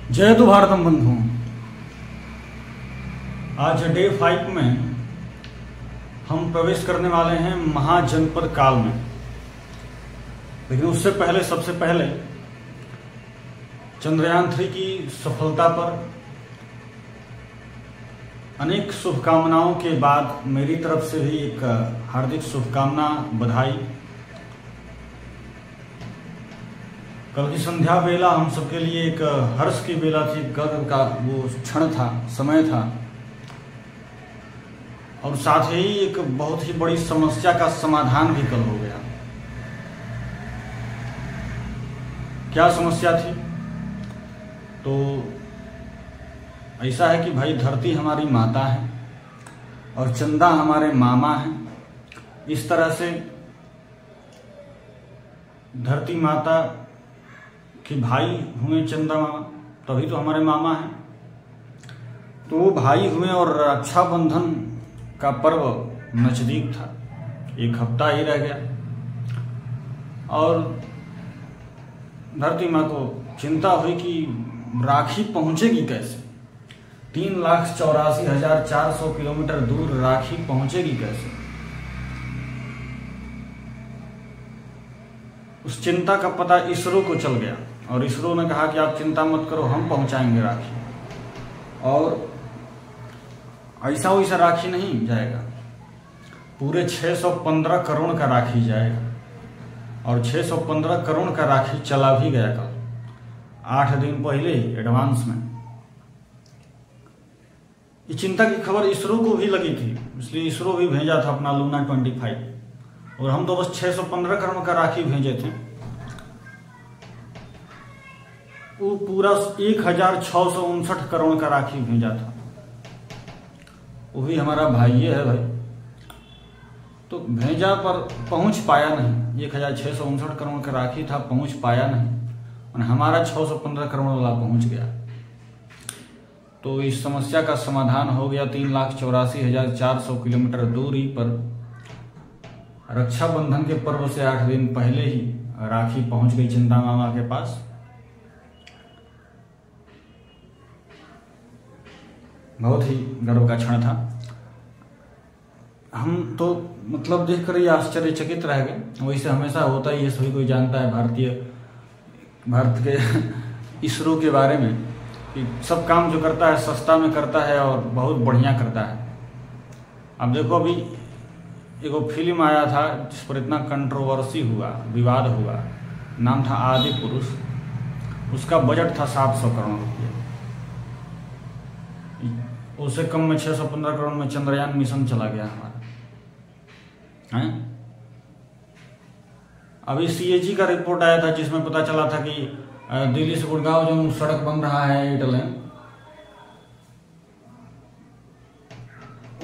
जय तो भारतम बंधु। आज डे 5 में हम प्रवेश करने वाले हैं महाजनपद काल में। लेकिन उससे पहले सबसे पहले चंद्रयान 3 की सफलता पर अनेक शुभकामनाओं के बाद मेरी तरफ से भी एक हार्दिक शुभकामना, बधाई। कल की संध्या बेला हम सबके लिए एक हर्ष की बेला थी, गर्व का वो क्षण था, समय था, और साथ ही एक बहुत ही बड़ी समस्या का समाधान भी कल हो गया। क्या समस्या थी? तो ऐसा है कि भाई धरती हमारी माता है और चंदा हमारे मामा हैं। इस तरह से धरती माता कि भाई हुए चंदा मामा, तभी तो हमारे मामा हैं। तो वो भाई हुए और रक्षाबंधन का पर्व नजदीक था, एक हफ्ता ही रह गया और धरती माँ को चिंता हुई कि राखी पहुंचेगी कैसे। 3,84,400 किलोमीटर दूर राखी पहुंचेगी कैसे। उस चिंता का पता इसरो को चल गया और इसरो ने कहा कि आप चिंता मत करो, हम पहुंचाएंगे राखी। और ऐसा वैसा राखी नहीं जाएगा, पूरे 615 करोड़ का राखी जाएगा। और 615 करोड़ का राखी चला भी गया कल, 8 दिन पहले ही एडवांस में। ये चिंता की खबर इसरो को भी लगी थी, इसलिए इसरो भी भेजा था अपना लूना 25, और हम तो बस 615 करोड़ का राखी भेजे थे। वो पूरा 1,659 करोड़ का राखी भेजा था। वो भी हमारा भाई है भाई, तो भेजा पर पहुंच पाया नहीं। 1,659 करोड़ का राखी था, पहुंच पाया नहीं, और हमारा 615 करोड़ वाला पहुंच गया। तो इस समस्या का समाधान हो गया। 3,84,400 किलोमीटर दूरी पर रक्षाबंधन के पर्व से 8 दिन पहले ही राखी पहुंच गई चंदा मामा के पास। बहुत ही गर्व का क्षण था। हम तो मतलब देखकर ही आश्चर्यचकित रह गए। वैसे हमेशा होता ही है, सभी कोई जानता है भारत के इसरो के बारे में कि सब काम जो करता है सस्ता में करता है और बहुत बढ़िया करता है। अब देखो, अभी एगो फिल्म आया था जिस पर इतना कंट्रोवर्सी हुआ, विवाद हुआ, नाम था आदि पुरुष। उसका बजट था 700 करोड़ रुपये। उससे कम में 615 करोड़ में चंद्रयान मिशन चला गया हमारा है। अभी CAG का रिपोर्ट आया था जिसमें पता चला था कि दिल्ली से गुड़गांव जो सड़क बन रहा है 8 लेन,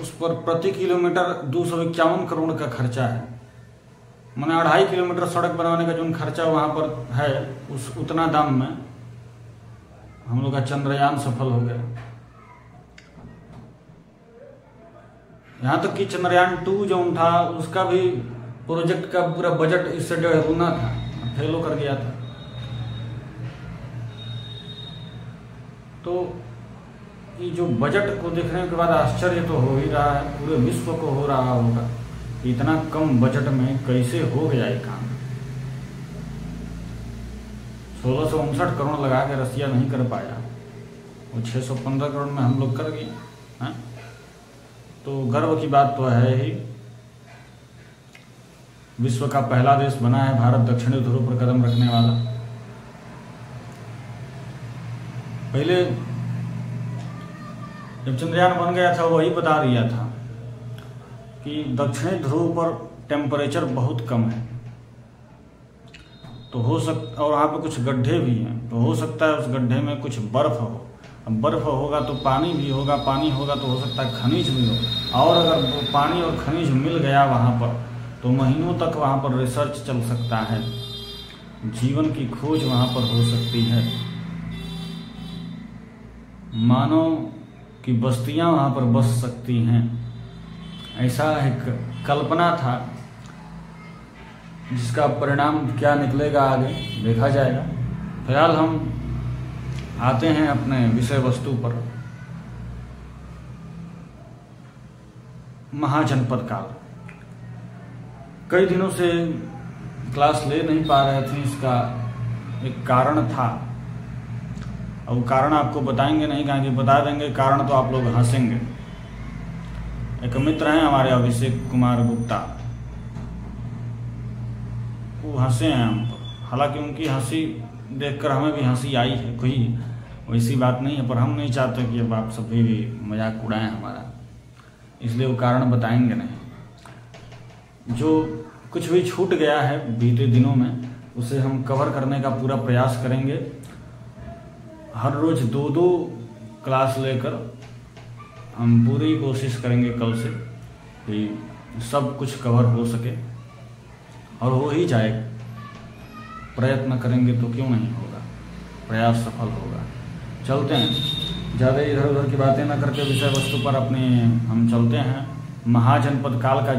उस पर प्रति किलोमीटर 251 करोड़ का खर्चा है। मैंने 2.5 किलोमीटर सड़क बनाने का जो खर्चा वहां पर है, उस उतना दाम में हम लोग का चंद्रयान सफल हो गया। यहाँ तक कि चंद्रयान 2 जो था उसका भी प्रोजेक्ट का पूरा बजट इससे 1.5 गुना था, फेल होकर गया था। तो ये जो बजट को देखने के बाद आश्चर्य तो हो ही रहा है, पूरे विश्व को हो रहा होगा कि इतना कम बजट में कैसे हो गया ये काम। 1659 करोड़ लगा के रसिया नहीं कर पाया, वो 615 करोड़ में हम लोग कर गए हैं। तो गर्व की बात तो है ही। विश्व का पहला देश बना है भारत दक्षिणी ध्रुव पर कदम रखने वाला। पहले जब चंद्रयान बन गया था वही बता दिया था कि दक्षिणी ध्रुव पर टेम्परेचर बहुत कम है, तो हो सकता, और वहाँ पे कुछ गड्ढे भी हैं, तो हो सकता है उस गड्ढे में कुछ बर्फ हो। अब बर्फ होगा तो पानी भी होगा, पानी होगा तो हो सकता है खनिज भी हो, और अगर वो पानी और खनिज मिल गया वहाँ पर तो महीनों तक वहाँ पर रिसर्च चल सकता है, जीवन की खोज वहाँ पर हो सकती है, मानव की बस्तियाँ वहाँ पर बस सकती हैं। ऐसा एक कल्पना था, जिसका परिणाम क्या निकलेगा आगे देखा जाएगा। फिलहाल हम आते हैं अपने विषय वस्तु पर। महाजनपद काल, कई दिनों से क्लास ले नहीं पा रहे थे, इसका एक कारण था। अब कारण आपको बताएंगे नहीं, कहा कि बता देंगे कारण तो आप लोग हंसेंगे। एक मित्र हैं हमारे अभिषेक कुमार गुप्ता, वो हंसे हैं हम पर, हालांकि उनकी हंसी देखकर हमें भी हंसी आई है, कोई वैसी बात नहीं है, पर हम नहीं चाहते कि अब आप सभी भी मजाक उड़ाएं हमारा, इसलिए वो कारण बताएंगे नहीं। जो कुछ भी छूट गया है बीते दिनों में, उसे हम कवर करने का पूरा प्रयास करेंगे। हर रोज 2-2 क्लास लेकर हम पूरी कोशिश करेंगे कल से कि सब कुछ कवर हो सके, और हो ही जाए। प्रयत्न करेंगे तो क्यों नहीं होगा, प्रयास सफल होगा। चलते हैं, ज़्यादा इधर उधर की बातें न करके विषय वस्तु पर अपने हम चलते हैं। महाजनपद काल का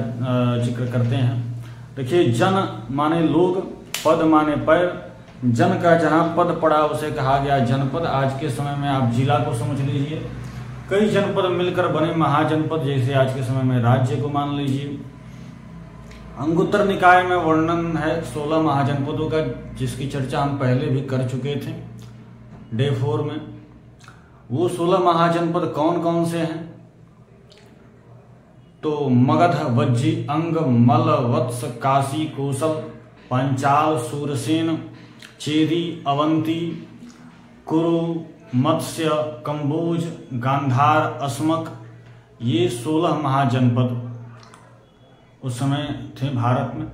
जिक्र करते हैं। देखिए, जन माने लोग, पद माने पैर। जन का जहाँ पद पड़ा उसे कहा गया जनपद। आज के समय में आप जिला को समझ लीजिए, कई जनपद मिलकर बने महाजनपद, जैसे आज के समय में राज्य को मान लीजिए। अंगुत्तर निकाय में वर्णन है 16 महाजनपदों का, जिसकी चर्चा हम पहले भी कर चुके थे डे 4 में। वो 16 महाजनपद कौन कौन से हैं? तो मगध, वज्जी, अंग, मल, वत्स, काशी, कौशल, पंचाल, सूरसेन, चेदी, अवंती, कुरु, मत्स्य, कंबोज, गांधार, अस्मक, ये 16 महाजनपद उस समय थे भारत में।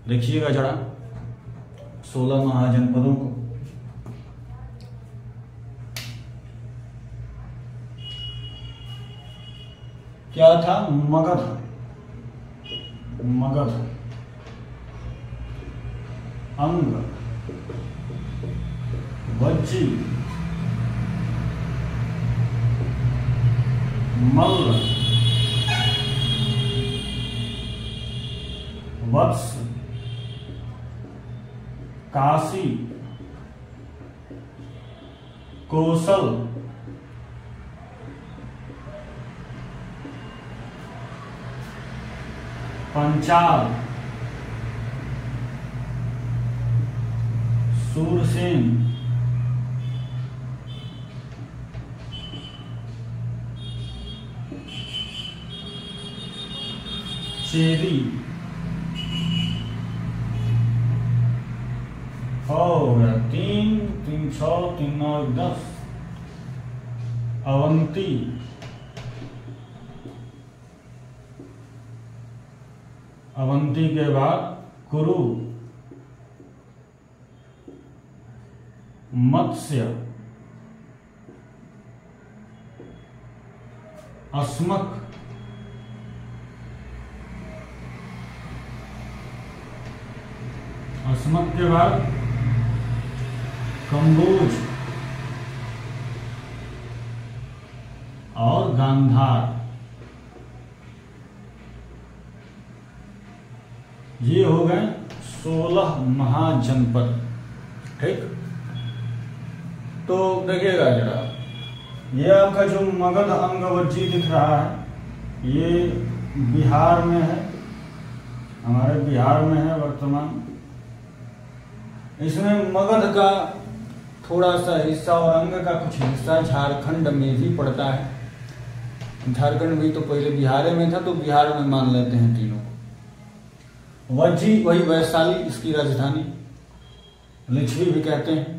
देखिएगा जरा 16 महाजनपदों को। क्या था? मगध, अंग, वज्जी, मल्ल, वत्स, काशी, कौशल, पंचाल, सूरसेन, चेदी और 3, 3, 6, 3, 9, 10, अवंती, अवंती के बाद कुरु, मत्स्य, अस्मक, अस्मक के बाद कंबोज और गांधार। ये हो गए 16 महाजनपद। ठीक, तो देखिएगा जरा, ये आपका जो मगध, अंग, वज्जी दिख रहा है, ये बिहार में है, हमारे बिहार में है वर्तमान। इसमें मगध का थोड़ा सा हिस्सा और अंग का कुछ हिस्सा झारखंड में भी पड़ता है। झारखंड भी तो पहले बिहार में था, तो बिहार में मान लेते हैं तीनों को। वज्जी वही वैशाली, इसकी राजधानी, लिच्छवी भी कहते हैं।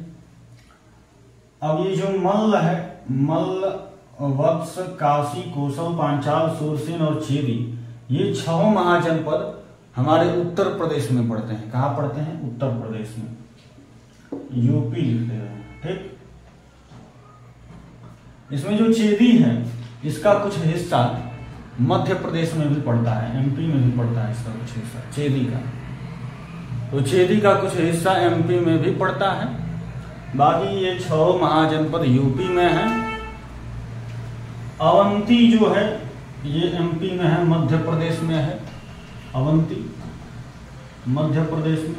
अब ये जो मल्ल है, मल्ल, वत्स, काशी, कौशल, पांचाल, सूरसेन और चेदी, ये 6 महाजनपद हमारे उत्तर प्रदेश में पड़ते हैं। कहाँ पड़ते हैं? उत्तर प्रदेश में, यूपी लिखते हैं। ठीक, इसमें जो चेदी है, इसका कुछ हिस्सा मध्य प्रदेश में भी पड़ता है, एमपी में भी पड़ता है इसका कुछ हिस्सा, चेदी का। तो चेदी का कुछ हिस्सा एमपी में भी पड़ता है। बाकी ये 6 महाजनपद यूपी में है। अवंती जो है ये एमपी में है, मध्य प्रदेश में है। अवंती मध्य प्रदेश में।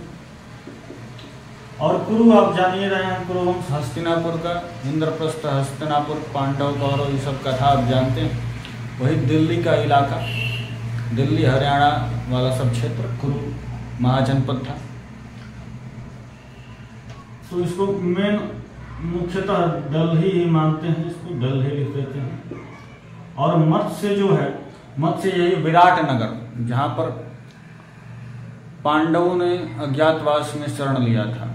और कुरु आप जान ही रहे हैं, कुरुवंश हस्तिनापुर का, इंद्रप्रस्थ, हस्तिनापुर, पांडव, कौरव, ये सब कथा आप जानते हैं। वही दिल्ली का इलाका, दिल्ली हरियाणा वाला सब क्षेत्र कुरु महाजनपद था। तो इसको मेन मुख्यतः दिल्ली ही मानते हैं, इसको दिल्ली लिख देते हैं। और मत्स्य जो है, मत्स्य यही विराट नगर जहाँ पर पांडवों ने अज्ञातवास में शरण लिया था,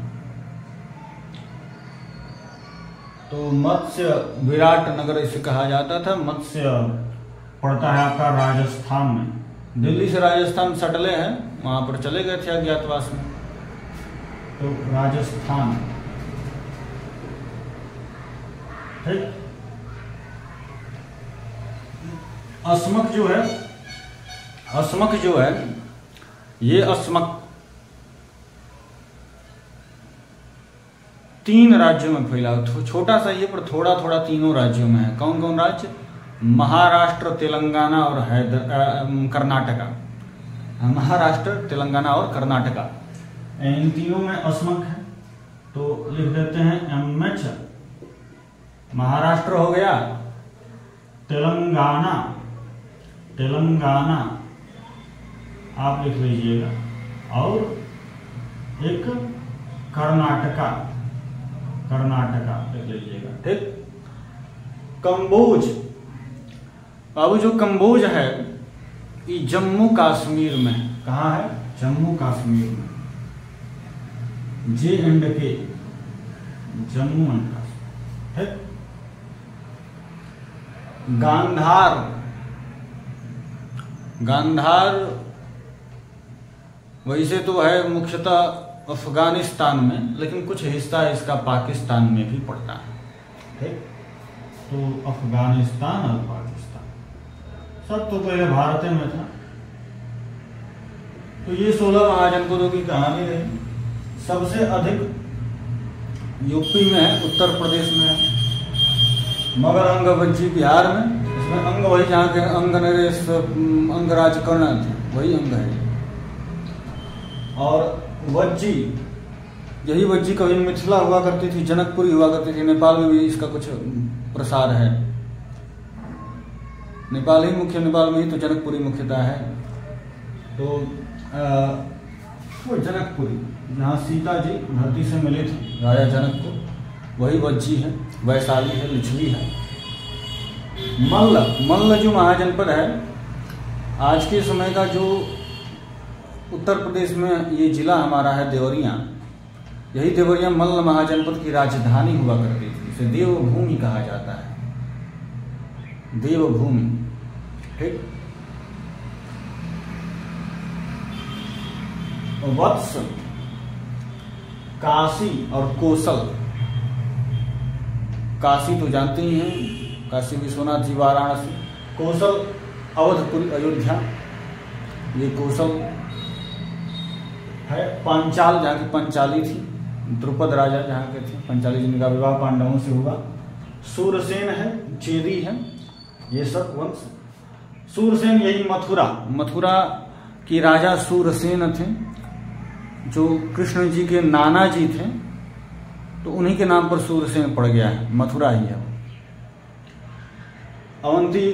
तो मत्स्य विराट नगर इसे कहा जाता था। मत्स्य पड़ता है आपका राजस्थान में, दिल्ली से राजस्थान सटले हैं, वहां पर चले गए थे अज्ञातवास में, तो राजस्थान। ठीक। अस्मक जो है, अस्मक जो है, ये अस्मक 3 राज्यों में फैला, छोटा सा ये पर थोड़ा थोड़ा तीनों राज्यों में है। कौन कौन राज्य? महाराष्ट्र, तेलंगाना और कर्नाटका। महाराष्ट्र, तेलंगाना और कर्नाटका, इन तीनों में अस्मक है। तो लिख देते हैं MH। महाराष्ट्र हो गया, तेलंगाना, तेलंगाना आप लिख लीजिएगा, और एक कर्नाटका, कर्नाटका लिख लीजिएगा। ठीक। कंबोज, बाबू जो कंबोज है ये जम्मू कश्मीर में, कहाँ है? जम्मू कश्मीर में, J&K, जम्मू एंड कश्मीर। ठीक। गांधार, गांधार वैसे तो है मुख्यतः अफगानिस्तान में, लेकिन कुछ हिस्सा इसका पाकिस्तान में भी पड़ता है। ठीक। तो अफगानिस्तान और पाकिस्तान सब तो पहले भारत में था। तो ये 16 महाजनपदों की कहानी रही। सबसे अधिक यूपी में है, उत्तर प्रदेश में है, मगर अंग वज्जी बिहार में। इसमें अंग वही जहाँ के अंग नरेश अंगराज कर्नल थे, वही अंग है। और वज्जी, यही वज्जी कभी मिथिला हुआ करती थी, जनकपुरी हुआ करती थी। नेपाल में भी इसका कुछ प्रसार है। नेपाल ही मुख्य, नेपाल में ही तो जनकपुरी मुख्यता है। तो वो जनकपुरी जहाँ सीता जी धरती से मिले थे राजा जनक को, वही वज्जी है, वैशाली है, लिच्छवी है। मल्ल, मल्ल जो महाजनपद है, आज के समय का जो उत्तर प्रदेश में ये जिला हमारा है देवरिया, यही देवरिया मल्ल महाजनपद की राजधानी हुआ करती थी। इसे देवभूमि कहा जाता है, देवभूमि। ठीक। वत्स, काशी और कोसल। काशी तो जानते ही हैं, काशी विश्वनाथ जी, वाराणसी। कोसल अवधपुरी, अयोध्या, ये कोसल है। पांचाल, जहाँ की पंचाली थी, द्रुपद राजा जहाँ के थे, पंचाली जिनका विवाह पांडवों से हुआ। सूरसेन है, चेदी है, ये सब वंश। सूरसेन यही मथुरा, मथुरा की राजा सूरसेन थे, जो कृष्ण जी के नाना जी थे, तो उन्हीं के नाम पर सूरसेन पड़ गया है, मथुरा ही है। अवंती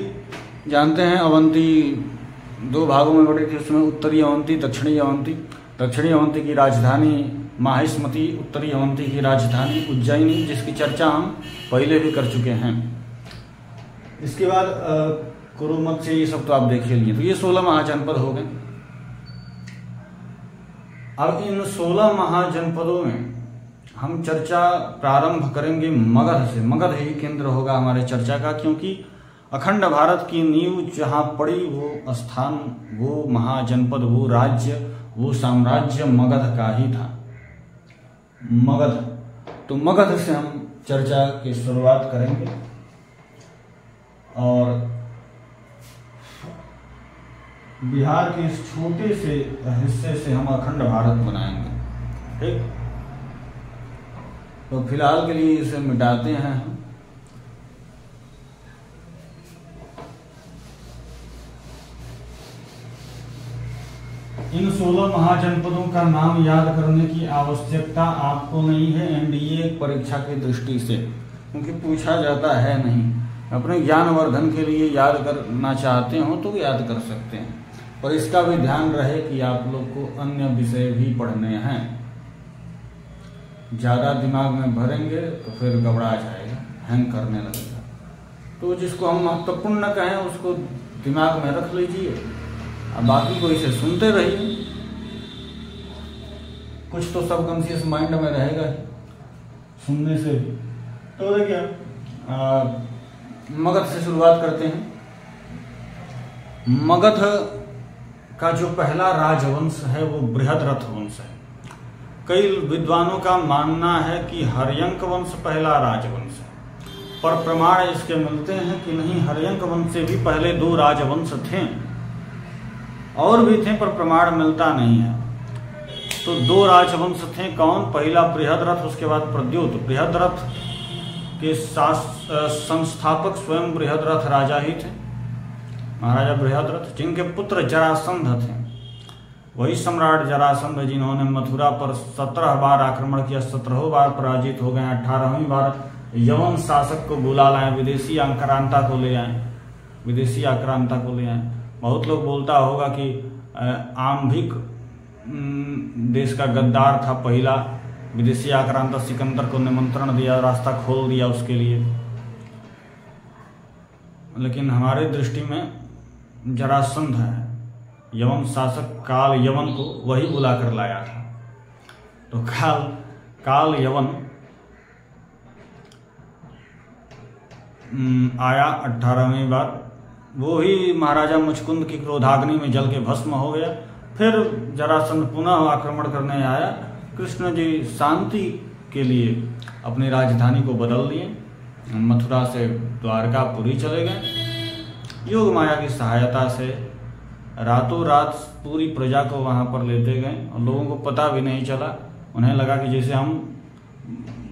जानते हैं, अवंती 2 भागों में बटी थी, उसमें उत्तरी अवंती, दक्षिणी अवंती। दक्षिणी अवंती की राजधानी माहिष्मती, उत्तरी अवंती की राजधानी उज्जैनी, जिसकी चर्चा हम पहले भी कर चुके हैं। इसके बाद कुरुमत से ये सब तो आप देख ही लिए। तो ये 16 महाजनपद हो गए। अब इन 16 महाजनपदों में हम चर्चा प्रारंभ करेंगे मगध से। मगध ही केंद्र होगा हमारे चर्चा का, क्योंकि अखंड भारत की नींव जहां पड़ी, वो स्थान, वो महाजनपद, वो राज्य, वो साम्राज्य मगध का ही था, मगध। तो मगध से हम चर्चा की शुरुआत करेंगे और बिहार के इस छोटे से हिस्से से हम अखंड भारत बनाएंगे। ठीक। तो फिलहाल के लिए इसे मिटाते हैं हम। इन 16 महाजनपदों का नाम याद करने की आवश्यकता आपको नहीं है एनडीए परीक्षा की दृष्टि से, क्योंकि पूछा जाता है नहीं। अपने ज्ञानवर्धन के लिए याद करना चाहते हो तो याद कर सकते हैं, पर इसका भी ध्यान रहे कि आप लोग को अन्य विषय भी पढ़ने हैं। ज़्यादा दिमाग में भरेंगे तो फिर गड़बड़ा जाएगा, हैंग करने लगेगा। तो जिसको हम महत्वपूर्ण कहें उसको दिमाग में रख लीजिए, अब बाकी को इसे सुनते रहिए। कुछ तो सबकॉन्शियस माइंड में रहेगा सुनने से। तो देखिए मगध से शुरुआत करते हैं। मगध का जो पहला राजवंश है वो बृहद्रथ वंश है। कई विद्वानों का मानना है कि हर्यंक वंश पहला राजवंश है, पर प्रमाण इसके मिलते हैं कि नहीं, हर्यंक वंश से भी पहले 2 राजवंश थे, और भी थे पर प्रमाण मिलता नहीं है। तो 2 राजवंश थे, कौन? पहला बृहद्रथ, उसके बाद प्रद्योत। बृहद्रथ के संस्थापक स्वयं बृहद्रथ राजा ही थे, महाराजा बृहद्रथ, जिनके पुत्र जरासंध थे। वही सम्राट जरासंध जिन्होंने मथुरा पर 17 बार आक्रमण किया, 17 बार पराजित हो गए, 18वीं बार यवन शासक को बुला लाए, विदेशी आक्रांता को ले आए, विदेशी आक्रांता को ले आए। बहुत लोग बोलता होगा कि आम्भिक देश का गद्दार था पहला, विदेशी आक्रांता सिकंदर को निमंत्रण दिया, रास्ता खोल दिया उसके लिए। लेकिन हमारे दृष्टि में जरासंध है, यवन शासक काल यवन को वही बुलाकर लाया था। तो काल यवन आया 18वीं बार, वो ही महाराजा मुचकुंद की क्रोधाग्नि में जल के भस्म हो गया। फिर जरासंध पुनः आक्रमण करने आया। कृष्ण जी शांति के लिए अपनी राजधानी को बदल दिए, मथुरा से द्वारकापुरी चले गए। योग माया की सहायता से रातों रात पूरी प्रजा को वहां पर लेते गए और लोगों को पता भी नहीं चला। उन्हें लगा कि जैसे हम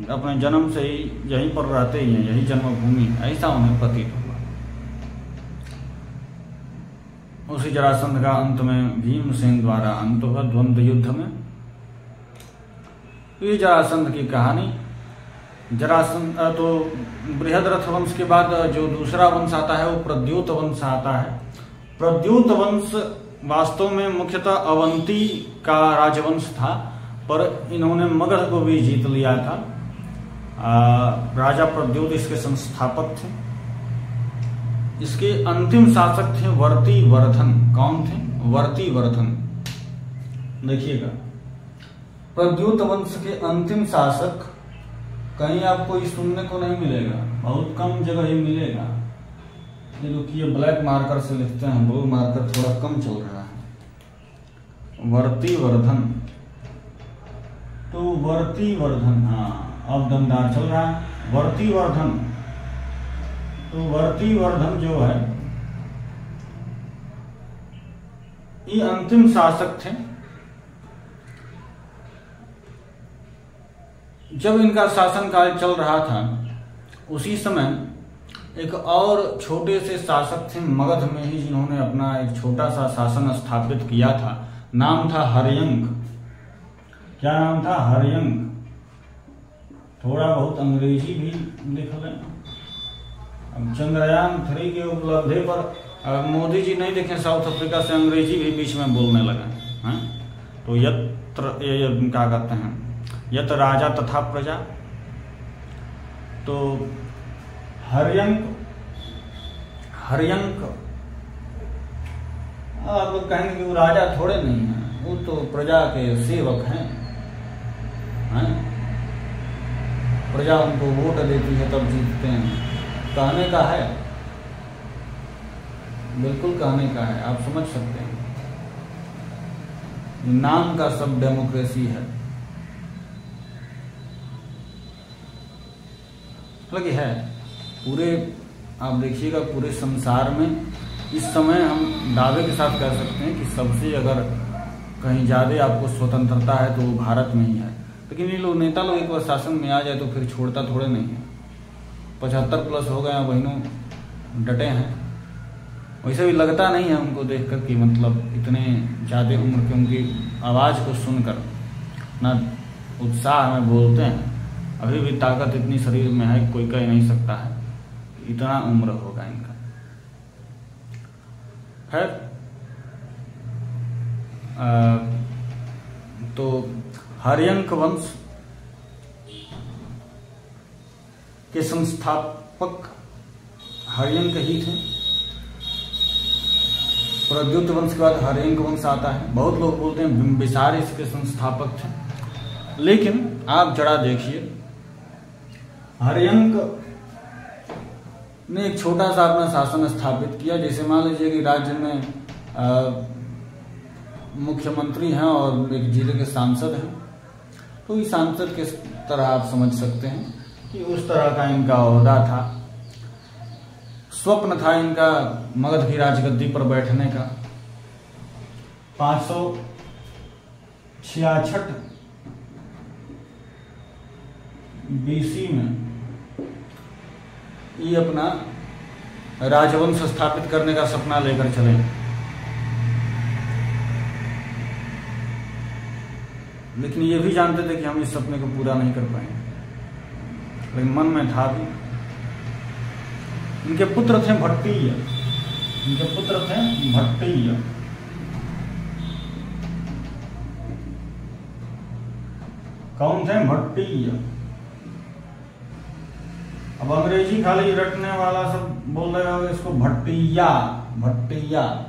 अपने जन्म से ही यहीं पर रहते ही हैं, यही जन्मभूमि, ऐसा उन्हें प्रतीत हुआ। उसी जरासंध का अंत में भीमसेन द्वारा अंत हुआ द्वंद्व युद्ध में। ये जरासंध की कहानी। जरासंध तो बृहद्रथ वंश के बाद जो दूसरा वंश आता है वो प्रद्योत वंश आता है। प्रद्योत वंश वास्तव में मुख्यतः अवंती का राजवंश था, पर इन्होंने मगध को भी जीत लिया था। राजा प्रद्योत इसके संस्थापक थे। इसके अंतिम शासक थे वर्तिवर्धन। कौन थे? वर्तिवर्धन। देखिएगा, प्रद्योत वंश के अंतिम शासक कहीं आपको सुनने को नहीं मिलेगा, बहुत कम जगह ही मिलेगा। ये लोग ये ब्लैक मार्कर से लिखते हैं, ब्लू मार्कर थोड़ा कम चल रहा है। वर्तिवर्धन, तो वर्तिवर्धन, हाँ अब दमदार चल रहा है। वर्तिवर्धन, तो वर्तिवर्धन जो है ये अंतिम शासक थे। जब इनका शासनकाल चल रहा था उसी समय एक और छोटे से शासक थे मगध में ही, जिन्होंने अपना एक छोटा सा शासन स्थापित किया था। नाम था हर्यंक। क्या नाम था? हर्यंक। थोड़ा बहुत अंग्रेजी भी लिख लें। अब चंद्रयान 3 के उपलब्धि पर मोदी जी नहीं देखें, साउथ अफ्रीका से अंग्रेजी भी बीच में बोलने लगे हैं। तो यत्र क्या कहते हैं, यत राजा तथा प्रजा। तो हर्यंक आप लोग कहेंगे कि वो राजा थोड़े नहीं है, वो तो प्रजा के सेवक हैं। प्रजा उनको वोट देती है तब जीतते हैं। कहने का है, बिल्कुल कहने का है, आप समझ सकते हैं। नाम का सब डेमोक्रेसी है, लगी है पूरे। आप देखिएगा पूरे संसार में इस समय हम दावे के साथ कह सकते हैं कि सबसे अगर कहीं ज़्यादा आपको स्वतंत्रता है तो वो भारत में ही है। लेकिन ये लोग नेता लोग एक बार शासन में आ जाए तो फिर छोड़ता थोड़े नहीं है। 75 प्लस हो गए, बहनों डटे हैं। वैसे भी लगता नहीं है उनको देखकर कि मतलब इतने ज़्यादा उम्र के उनकी आवाज़ को सुनकर ना उत्साह में बोलते हैं। अभी भी ताकत इतनी शरीर में है कोई कह नहीं सकता है इतना उम्र होगा इनका। खैर तो हर्यंक वंश के संस्थापक हर्यंक ही थे। प्रद्युत वंश के बाद हर्यंक वंश आता है। बहुत लोग बोलते हैं बिंबिसार इसके संस्थापक थे, लेकिन आप जरा देखिए हर्यंक ने एक छोटा सा अपना शासन स्थापित किया। जैसे मान लीजिए कि राज्य में मुख्यमंत्री हैं और एक जिले के सांसद हैं, तो इस सांसद के तरह आप समझ सकते हैं कि उस तरह का इनका ओहदा था। स्वप्न था इनका मगध की राजगद्दी पर बैठने का। 566 बीसी में ये अपना राजवंश स्थापित करने का सपना लेकर चले, लेकिन ये भी जानते थे कि हम इस सपने को पूरा नहीं कर पाएंगे, लेकिन मन में था भी। इनके पुत्र थे भट्टीय, इनके पुत्र थे भट्टीय। कौन थे? भट्टीय। अब अंग्रेजी खाली रटने वाला सब बोल रहे होगा इसको भट्टीया, भट्टीया।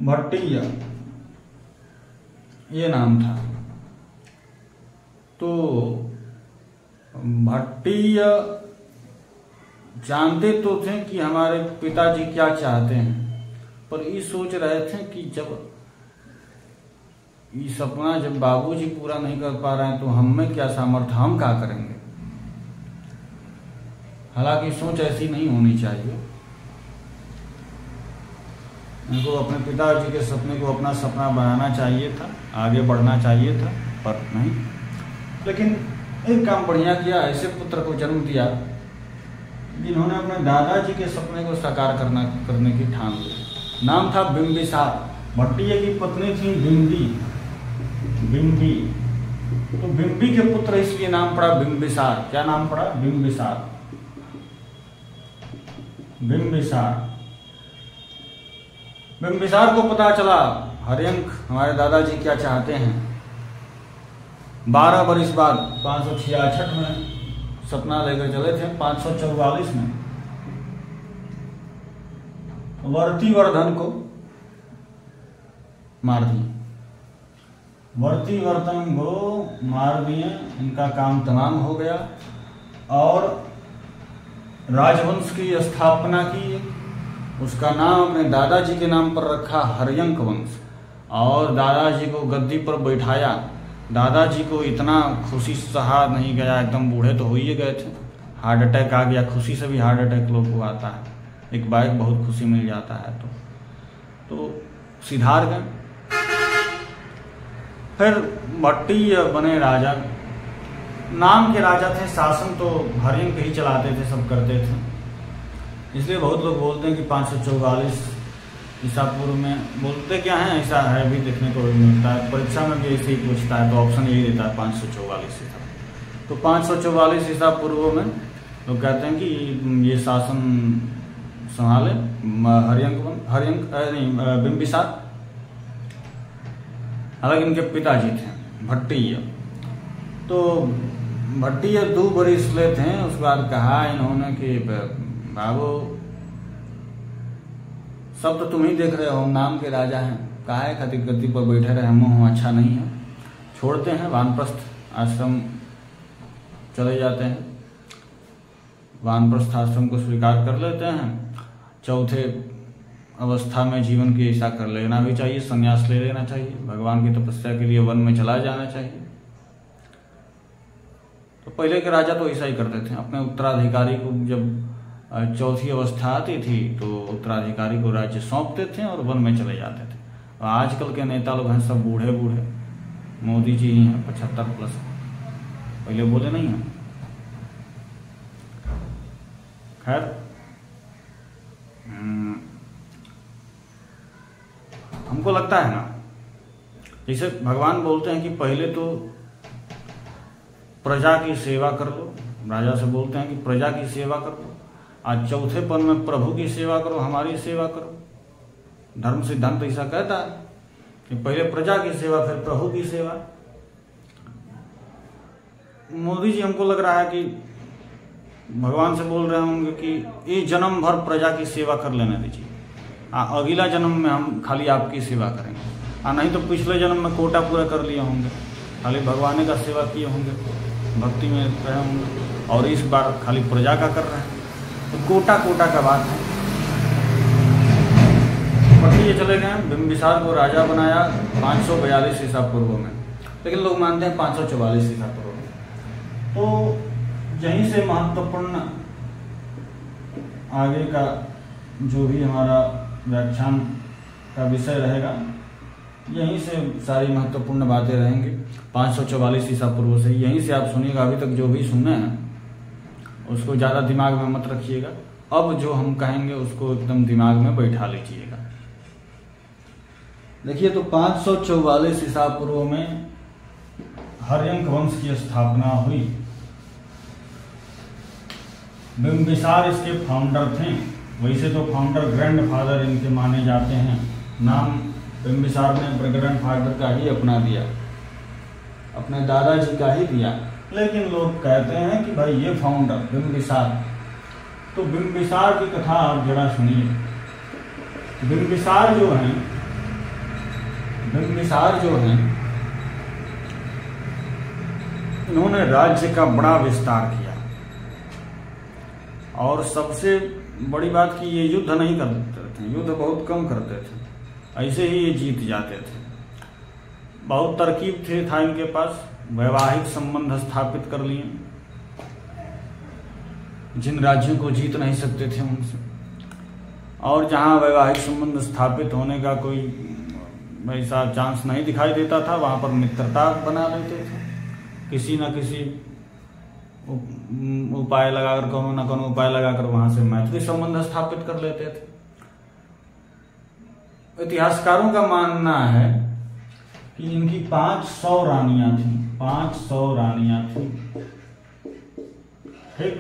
भट्टीय ये नाम था। तो भट्टीय जानते तो थे कि हमारे पिताजी क्या चाहते हैं, पर ये सोच रहे थे कि जब ये सपना जब बाबूजी पूरा नहीं कर पा रहे हैं तो हम में क्या सामर्थ्य, हम क्या करेंगे। हालांकि सोच ऐसी नहीं होनी चाहिए। उनको अपने पिताजी के सपने को अपना सपना बनाना चाहिए था, आगे बढ़ना चाहिए था, पर नहीं। लेकिन एक काम बढ़िया किया, ऐसे पुत्र को जन्म दिया जिन्होंने अपने दादाजी के सपने को साकार करने की ठान ली। नाम था बिंबिसार। भट्टीय की पत्नी थी बिंबी, बिंबी। तो बिंबी के पुत्र इसलिए नाम पड़ा बिंबिसार। क्या नाम पड़ा? बिंबिसार, बिंबिसार। बिंबिसार को पता चला हर्यंक हमारे दादाजी क्या चाहते हैं। 12 बरिस बाद 566 में सपना लेकर चले थे। 544 में वर्तिवर्धन को मार दिए, वर्तिवर्धन को मार दिए। इनका काम तमाम हो गया और राजवंश की स्थापना की। उसका नाम अपने दादाजी के नाम पर रखा हर्यंक वंश, और दादाजी को गद्दी पर बैठाया। दादाजी को इतना खुशी सहा नहीं गया, एकदम बूढ़े तो हो ही गए थे। हार्ट अटैक आ गया। खुशी से भी हार्ट अटैक लोग को आता है, एक बाइक बहुत खुशी मिल जाता है तो सिधार गए। फिर भट्टीय बने राजा। नाम के राजा थे, शासन तो हर्यंक ही चलाते थे, सब करते थे। इसलिए बहुत लोग बोलते हैं कि 544 ईसा पूर्व में, बोलते क्या है ऐसा है भी देखने को भी मिलता है। परीक्षा में भी ऐसे ही पूछता है तो ऑप्शन यही देता है 544 ईसा। तो 544 ईसा पूर्व में लोग कहते हैं कि ये शासन संभाले हर्यंक बिंबिसार। हालांकि इनके पिताजी थे भट्टीय। तो भट्टीय 2 बरिस लेते हैं। उसके बाद कहा इन्होंने कि बाबू सब तो तुम ही देख रहे हो, नाम के राजा हैं, काहे खातिर गद्दी पर बैठे रहे, हम अच्छा नहीं है। छोड़ते हैं, वानप्रस्थ आश्रम चले जाते हैं। वानप्रस्थ आश्रम को स्वीकार कर लेते हैं। चौथे अवस्था में जीवन की ऐसा कर लेना भी चाहिए, संन्यास ले लेना चाहिए, भगवान की तपस्या के लिए वन में चला जाना चाहिए। तो पहले के राजा तो ऐसा ही करते थे। अपने उत्तराधिकारी को जब चौथी अवस्था आती थी तो उत्तराधिकारी को राज्य सौंपते थे और वन में चले जाते थे। और आजकल के नेता लोग हैं सब बूढ़े बूढ़े। मोदी जी ही हैं 75 प्लस, पहले बोले नहीं हैं। खैर हमको लगता है ना, जैसे भगवान बोलते हैं कि पहले तो प्रजा की सेवा कर लो, राजा से बोलते हैं कि प्रजा की सेवा करो, आज चौथे पद में प्रभु की सेवा करो, हमारी सेवा करो। धर्म सिद्धांत ऐसा कहता है कि पहले प्रजा की सेवा फिर प्रभु की सेवा। मोदी जी हमको लग रहा है कि भगवान से बोल रहे होंगे कि ये जन्म भर प्रजा की सेवा कर लेने दीजिए, अगला जन्म में हम खाली आपकी सेवा करेंगे। नहीं तो पिछले जन्म में कोटा पूरा कर लिए होंगे, खाली भगवान का सेवा किए होंगे, भक्ति में रहे होंगे, और इस बार खाली प्रजा का कर रहे हैं। तो कोटा का बात है। पति ये चले गए, बिंबिसार को राजा बनाया 542 ईसा पूर्व में, लेकिन लोग मानते हैं 544 ईसा पूर्व में। तो यहीं से महत्वपूर्ण आगे का जो भी हमारा व्याख्यान का विषय रहेगा, यहीं से सारी महत्वपूर्ण बातें रहेंगी 544 ईसा पूर्व से। यहीं से आप सुनिएगा, अभी तक जो भी सुनना है उसको ज़्यादा दिमाग में मत रखिएगा, अब जो हम कहेंगे उसको एकदम दिमाग में बैठा लीजिएगा। देखिए, तो 544 ईसा पूर्व में हर्यंक वंश की स्थापना हुई। बिंबिसार इसके फाउंडर थे। वैसे तो फाउंडर ग्रैंडफादर इनके माने जाते हैं, नाम बिंबिसार ने ग्रैंडफादर का ही अपना दिया, अपने दादाजी का ही दिया, लेकिन लोग कहते हैं कि भाई ये फाउंडर बिंबिसार। तो बिंबिसार की कथा आप जरा सुनिए। बिंबिसार जो हैं इन्होंने राज्य का बड़ा विस्तार किया, और सबसे बड़ी बात कि ये युद्ध नहीं करते थे, युद्ध बहुत कम करते थे, ऐसे ही ये जीत जाते थे। बहुत तरकीब था इनके पास, वैवाहिक संबंध स्थापित कर लिए, जिन राज्यों को जीत नहीं सकते थे उनसे, और जहां वैवाहिक संबंध स्थापित होने का कोई ऐसा चांस नहीं दिखाई देता था, वहां पर मित्रता बना लेते थे, किसी न किसी उपाय लगाकर, कोनो न कोनो उपाय लगाकर वहां से मैत्री संबंध स्थापित कर लेते थे। इतिहासकारों का मानना है कि इनकी 500 रानियां थी, 500 रानियां थी, ठीक,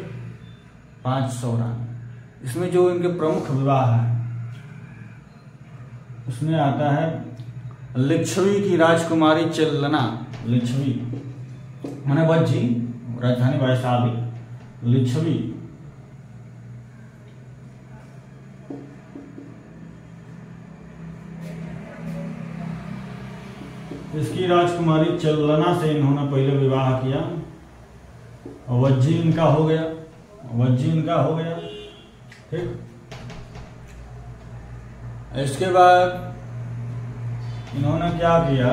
500 रानी। इसमें जो इनके प्रमुख विवाह है उसमें आता है लिच्छवी की राजकुमारी चेल्लना, लिच्छवी माने वज्जी, राजधानी वैशाली, लिच्छवी। इसकी राजकुमारी चेल्लना से इन्होंने पहले विवाह किया, वज्जी इनका हो गया, ठीक। इसके बाद इन्होंने क्या किया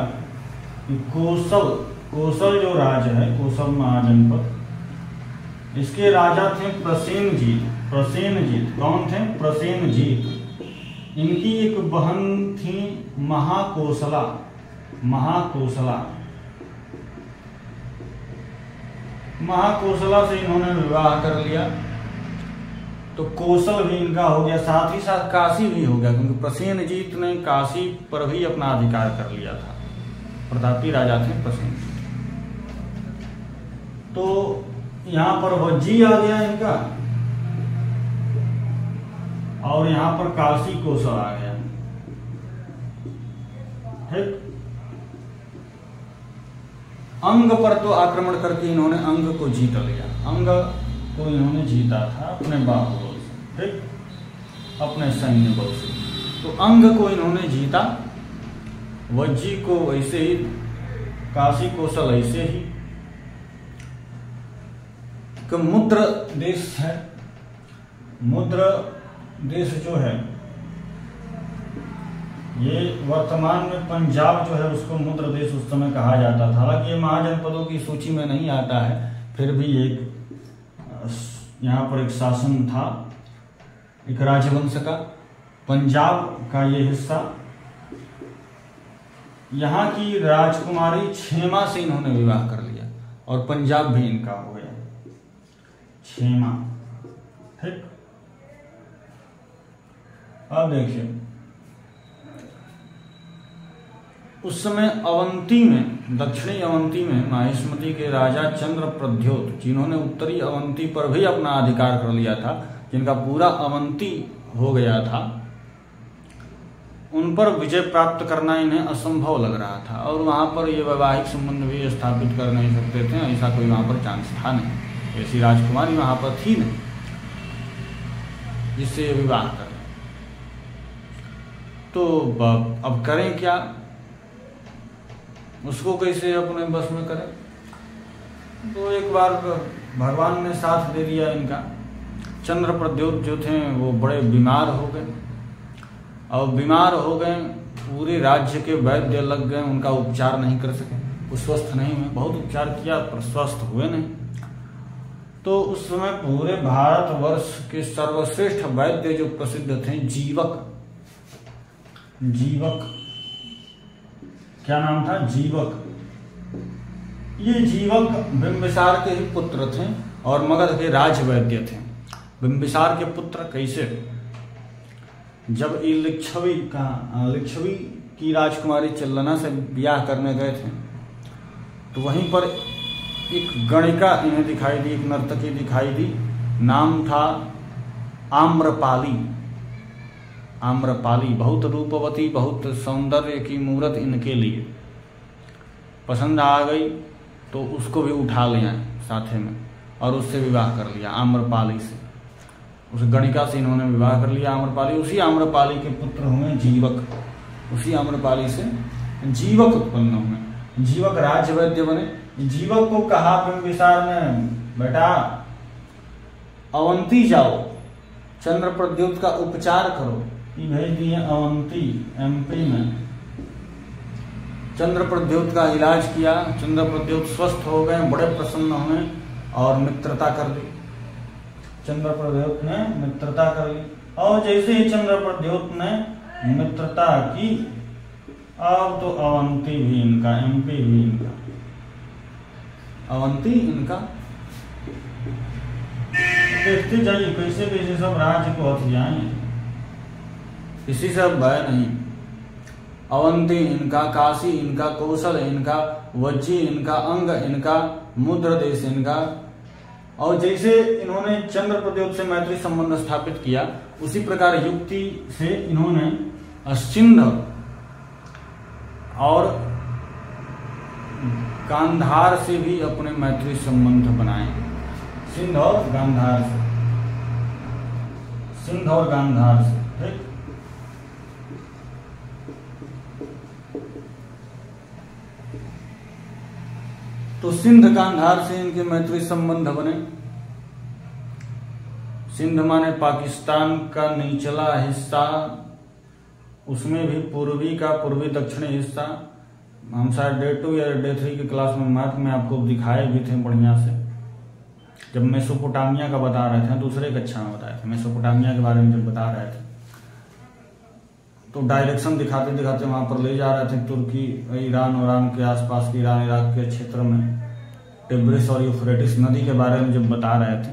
कि कोसल जो राज्य है, कोसल महाजनपद, इसके राजा थे प्रसेनजीत। कौन थे? प्रसेनजीत। इनकी एक बहन थी महाकोसला से इन्होंने विवाह कर लिया, तो कौशल भी इनका हो गया, साथ ही साथ काशी भी हो गया, क्योंकि प्रसेनजीत ने काशी पर भी अपना अधिकार कर लिया था, प्रतापी राजा थे प्रसेनजीत। तो यहाँ पर वज्जी आ गया इनका, और यहाँ पर काशी कौशल आ गया, ठीक। अंग पर तो आक्रमण करके इन्होंने अंग को जीत लिया, अंग को इन्होंने जीता था अपने बाहुबल से, ठीक, अपने सैन्य बल से। तो अंग को इन्होंने जीता, वज्जी को ऐसे ही, काशी कौशल ऐसे ही। मुद्र देश है, मुद्र देश जो है ये वर्तमान में पंजाब जो है उसको मुद्र देश उस समय कहा जाता था। हालांकि ये महाजनपदों की सूची में नहीं आता है, फिर भी एक यहाँ पर एक शासन था, एक राजवंश का, पंजाब का ये हिस्सा। यहाँ की राजकुमारी क्षेमा से इन्होंने विवाह कर लिया, और पंजाब भी इनका हो गया, क्षेमा, ठीक। अब देखिए, उस समय अवंती में, दक्षिणी अवंती में माहिष्मती के राजा चंद्रप्रद्योत, जिन्होंने उत्तरी अवंती पर भी अपना अधिकार कर लिया था, जिनका पूरा अवंती हो गया था, उन पर विजय प्राप्त करना इन्हें असंभव लग रहा था और वहां पर ये वैवाहिक संबंध भी स्थापित कर नहीं सकते थे। ऐसा कोई वहां पर चांस था नहीं, ऐसी राजकुमारी वहां पर थी नहीं जिससे ये विवाह करें। तो अब करें क्या, उसको कैसे अपने बस में करें? तो एक बार भगवान ने साथ दे दिया इनका। चंद्रप्रद्योत जो थे वो बड़े बीमार हो गए, और बीमार हो गए, पूरे राज्य के वैद्य लग गए, उनका उपचार नहीं कर सके, वो स्वस्थ नहीं हुए। बहुत उपचार किया पर स्वस्थ हुए नहीं। तो उस समय पूरे भारतवर्ष के सर्वश्रेष्ठ वैद्य जो प्रसिद्ध थे, जीवक, क्या नाम था? जीवक। ये जीवक बिंबिसार के ही पुत्र थे और मगध के राजवैद्य थे। बिंबिसार के पुत्र कैसे? जब लिच्छवी की राजकुमारी चल्लना से ब्याह करने गए थे, तो वहीं पर एक गणिका इन्हें दिखाई दी, एक नर्तकी दिखाई दी। नाम था आम्रपाली। बहुत रूपवती, बहुत सौंदर्य की मूर्त इनके लिए पसंद आ गई, तो उसको भी उठा लिया साथे में और उससे विवाह कर लिया, आम्रपाली से। उस गणिका से इन्होंने विवाह कर लिया, आम्रपाली। उसी आम्रपाली के पुत्र हुए जीवक। उसी आम्रपाली से जीवक उत्पन्न हुए। जीवक राजवैद्य बने। जीवक को कहा बिंबिसार ने, बेटा अवंती जाओ, चंद्रप्रद्योत का उपचार करो। ये भेज दिए अवंती, एमपी में। चंद्रप्रद्योत का इलाज किया, चंद्रप्रद्योत स्वस्थ हो गए, बड़े प्रसन्न हुए और मित्रता कर ली। चंद्रप्रद्योत ने मित्रता कर ली, और जैसे ही चंद्रप्रद्योत ने मित्रता की, अब तो अवंती भी इनका, एमपी भी इनका, अवंती इनका। देखते जाइए कैसे कैसे सब राज्य को हथ जाएंगे, किसी से भय नहीं। अवंती इनका, काशी इनका, कौशल इनका, वज्जी इनका, अंग इनका, मुद्र देश इनका। और जैसे इन्होंने चंद्रप्रद्योत से मैत्री संबंध स्थापित किया, उसी प्रकार युक्ति से इन्होंने सिंध और गांधार से भी अपने मैत्री संबंध बनाए। सिंध और गांधार से, ठीक। तो सिंध गांधार से इनके मैत्री संबंध बने। सिंध माने पाकिस्तान का निचला हिस्सा, उसमें भी पूर्वी दक्षिणी हिस्सा। हम शायद डे 2 या डे 3 की क्लास में मैथ में आपको दिखाए भी थे बढ़िया से, जब मेसोपोटामिया का बता रहे थे, दूसरे कक्षा में बताए थे, मेसोपोटामिया के बारे में जब बता रहे थे, तो डायरेक्शन दिखाते दिखाते वहां पर ले जा रहे थे। तुर्की, ईरान के आसपास के, ईरान इराक के क्षेत्र में टिब्रिस और यूफ्रेटिस नदी के बारे में जब बता रहे थे,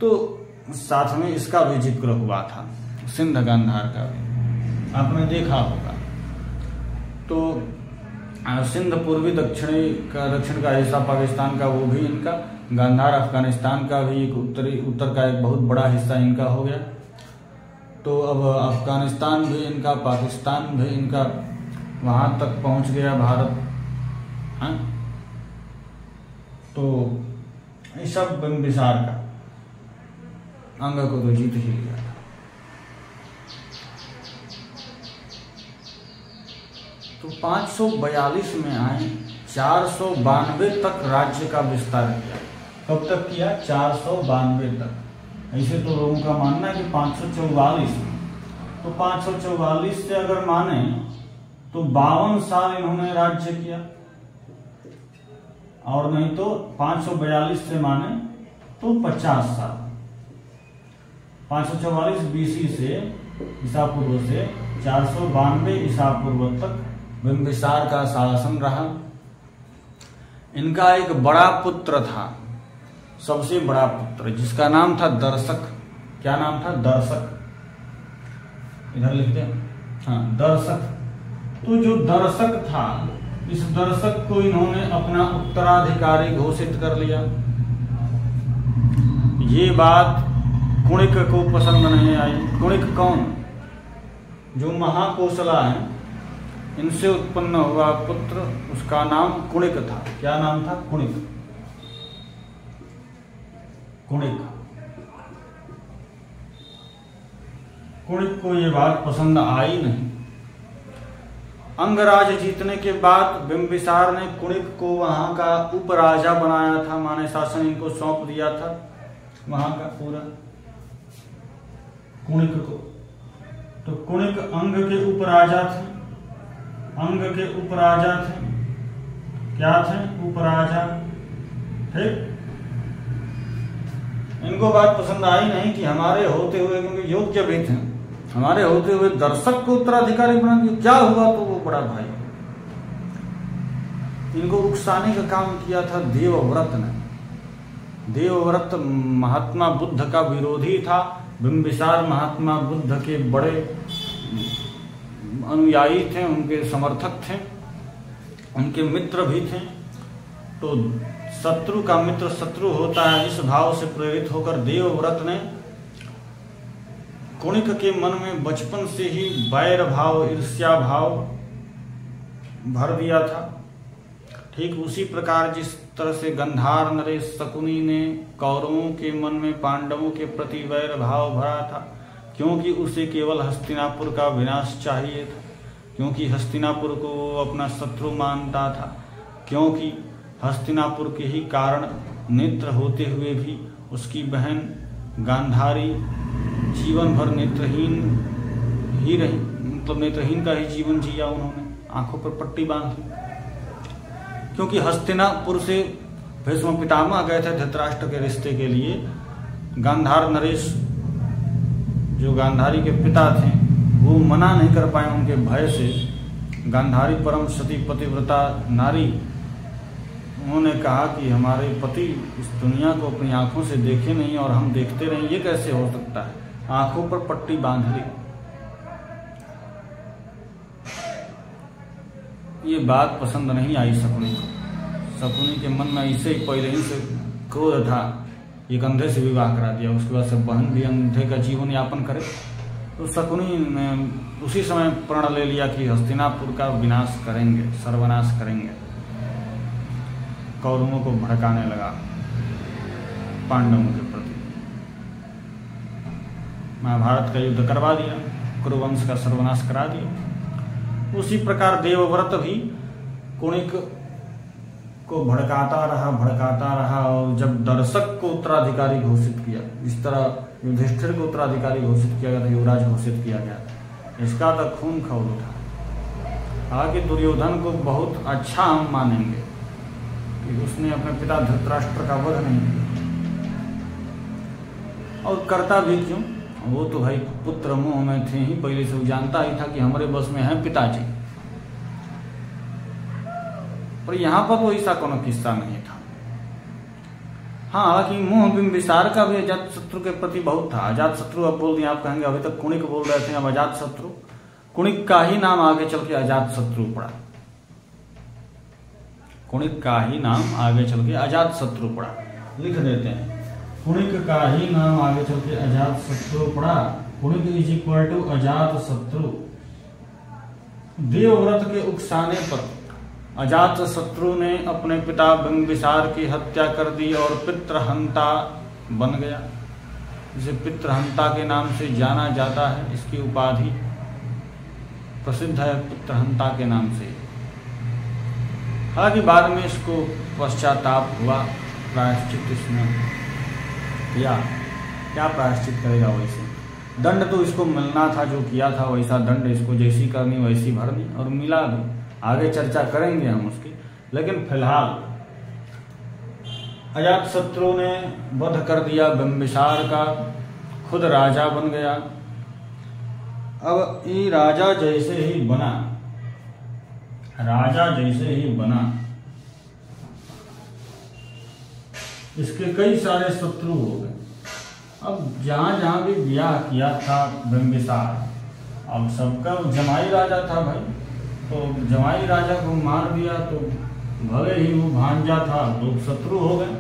तो साथ में इसका भी जिक्र हुआ था, सिंध गांधार का भी आपने देखा होगा। तो सिंध पूर्वी दक्षिण का हिस्सा पाकिस्तान का, वो भी इनका। गांधार अफगानिस्तान का भी एक उत्तर का एक बहुत बड़ा हिस्सा इनका हो गया। तो अब अफगानिस्तान भी इनका, पाकिस्तान भी इनका, वहां तक पहुंच गया भारत। हाँ, तो ये सब बिंबिसार का, अंग को तो जीत ही लिया था। तो 542 में आए, 492 तक राज्य का विस्तार किया। कब तक किया? 492 तक। ऐसे तो लोगों का मानना है कि 544, तो 544 से अगर माने तो 52 साल इन्होंने राज्य किया, और नहीं तो 542 से माने तो 50 साल। 544 बीसी से, ईसा पूर्व से 492 ईसा पूर्व तक बिंबिसार का शासन रहा। इनका एक बड़ा पुत्र था, सबसे बड़ा पुत्र, जिसका नाम था दर्शक। क्या नाम था? दर्शक। इधर लिखते हैं, हाँ दर्शक। तो जो दर्शक था, इस दर्शक को इन्होंने अपना उत्तराधिकारी घोषित कर लिया। ये बात कुणिक को पसंद नहीं आई। कुणिक कौन? जो महाकोसला है, इनसे उत्पन्न हुआ पुत्र, उसका नाम कुणिक था। क्या नाम था? कुणिक। कुणिक को ये बात पसंद आई नहीं। अंगराज जीतने के बाद बिंबिसार ने कुणिक को वहां का उपराजा बनाया था, माने शासन इनको सौंप दिया था वहां का पूरा, कुणिक को। तो कुणिक अंग के उपराजा थे। अंग के उपराजा थे। क्या थे? उपराजा। ठीक। इनको बात पसंद आई नहीं कि हमारे होते हुए, क्योंकि योग्य भी थे, हमारे होते हुए दर्शक को उत्तराधिकारी बना दिया। क्या हुआ? तो वो बड़ा भाई, इनको उकसाने का काम किया था देवव्रत ने। देवव्रत महात्मा बुद्ध का विरोधी था। बिंबिसार महात्मा बुद्ध के बड़े अनुयायी थे, उनके समर्थक थे, उनके मित्र भी थे। तो शत्रु का मित्र शत्रु होता है, इस भाव से प्रेरित होकर देवव्रत ने कुणिक के मन में बचपन से ही वैर भाव, ईर्ष्या भाव भर दिया था। ठीक उसी प्रकार जिस तरह से गंधार नरेश शकुनी ने कौरवों के मन में पांडवों के प्रति वैर भाव भरा था, क्योंकि उसे केवल हस्तिनापुर का विनाश चाहिए था, क्योंकि हस्तिनापुर को वो अपना शत्रु मानता था, क्योंकि हस्तिनापुर के ही कारण नेत्र होते हुए भी उसकी बहन गांधारी जीवन भर नेत्रहीन ही रही, मतलब नेत्रहीन का ही जीवन जिया उन्होंने, आंखों पर पट्टी बांध ली। क्योंकि हस्तिनापुर से भीष्म पितामह गए थे धृतराष्ट्र के रिश्ते के लिए, गांधार नरेश जो गांधारी के पिता थे वो मना नहीं कर पाए उनके भय से। गांधारी परम सती पतिव्रता नारी, उन्होंने कहा कि हमारे पति इस दुनिया को अपनी आंखों से देखे नहीं और हम देखते रहें, ये कैसे हो सकता है। आंखों पर पट्टी बांध ली। ये बात पसंद नहीं आई शकुनी को। शकुनी के मन में ऐसे ही पहले ही से क्रोध था, एक अंधे से विवाह करा दिया, उसके बाद से बहन भी अंधे का जीवन यापन करे। तो शकुनी ने उसी समय प्रण ले लिया कि हस्तिनापुर का विनाश करेंगे, सर्वनाश करेंगे। कौरवों को भड़काने लगा पांडवों के प्रति, महाभारत का युद्ध करवा दिया, कुरुवंश का सर्वनाश करा दिया। उसी प्रकार देवव्रत भी कुणिक को भड़काता रहा और जब दर्शक को उत्तराधिकारी घोषित किया, इस तरह युधिष्ठिर को उत्तराधिकारी घोषित किया गया था, युवराज घोषित किया गया, इसका तो खून खौल उठा। आगे दुर्योधन को बहुत अच्छा हम मानेंगे कि उसने अपने पिता धृतराष्ट्र का वध नहीं किया, और करता भी क्यों, वो तो भाई पुत्र मोह में थे ही, पहले से वो जानता ही था कि हमारे बस में है पिताजी। पर यहाँ पर तो ऐसा कोनो किस्सा नहीं था। हाँ, हालांकि मोह बिंबिसार का भी अजात शत्रु के प्रति बहुत था। अजात शत्रु अब बोल दिए, आप कहेंगे अभी तक कुणिक बोल रहे थे, अब अजात शत्रु। कुणिक का ही नाम आगे चल के अजात शत्रु पड़ा। कुणिक का ही नाम आगे चल के अजात शत्रु पड़ा, लिख देते हैं। कुणिक का ही नाम आगे चल के अजात शत्रु पड़ा। कुणिक इज इक्वल टू अजात शत्रु। देवव्रत के उकसाने पर अजात शत्रु ने अपने पिता बिंबिसार की हत्या कर दी और पितृहंता बन गया, जिसे पितृहंता के नाम से जाना जाता है। इसकी उपाधि प्रसिद्ध है पितृहंता के नाम से। हालांकि बाद में इसको पश्चाताप हुआ, प्रायश्चित इसने किया। क्या प्रायश्चित करेगा? वैसे दंड तो इसको मिलना था, जो किया था वैसा दंड इसको, जैसी करनी वैसी भरनी, और मिला भी। आगे चर्चा करेंगे हम उसकी, लेकिन फिलहाल अजातशत्रु ने वध कर दिया बिंबिसार का, खुद राजा बन गया। अब ये राजा जैसे ही बना, इसके कई सारे शत्रु हो गए। अब जहां जहां भी ब्याह किया था बिंबिसार, अब सबका जमाई राजा था भाई, तो जमाई राजा को मार दिया तो भले ही वो भांजा था तो शत्रु हो गए,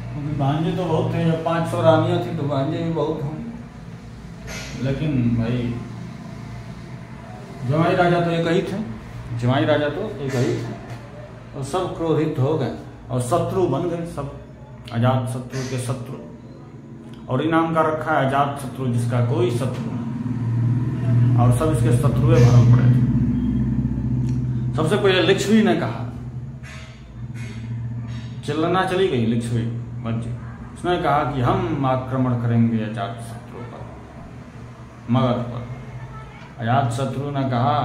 क्योंकि भांजे तो बहुत थे, जब 500 रानियां थी तो भांजे भी बहुत होंगे। लेकिन भाई जमाई राजा तो एक ही थे, जमाई राजा तो एक ही थे, और सब क्रोधित हो गए और शत्रु बन गए सब, अजात शत्रु के शत्रु। और इनाम का रखा है अजात शत्रु जिसका कोई शत्रु नहीं, और सब इसके शत्रुए भरम पड़े थे। सबसे पहले लिच्छवी ने कहा, चिल्लाना चली गई लिच्छवी बच्ची, उसने कहा कि हम आक्रमण करेंगे अजात शत्रु पर, मगध पर। अजात शत्रु ने कहा,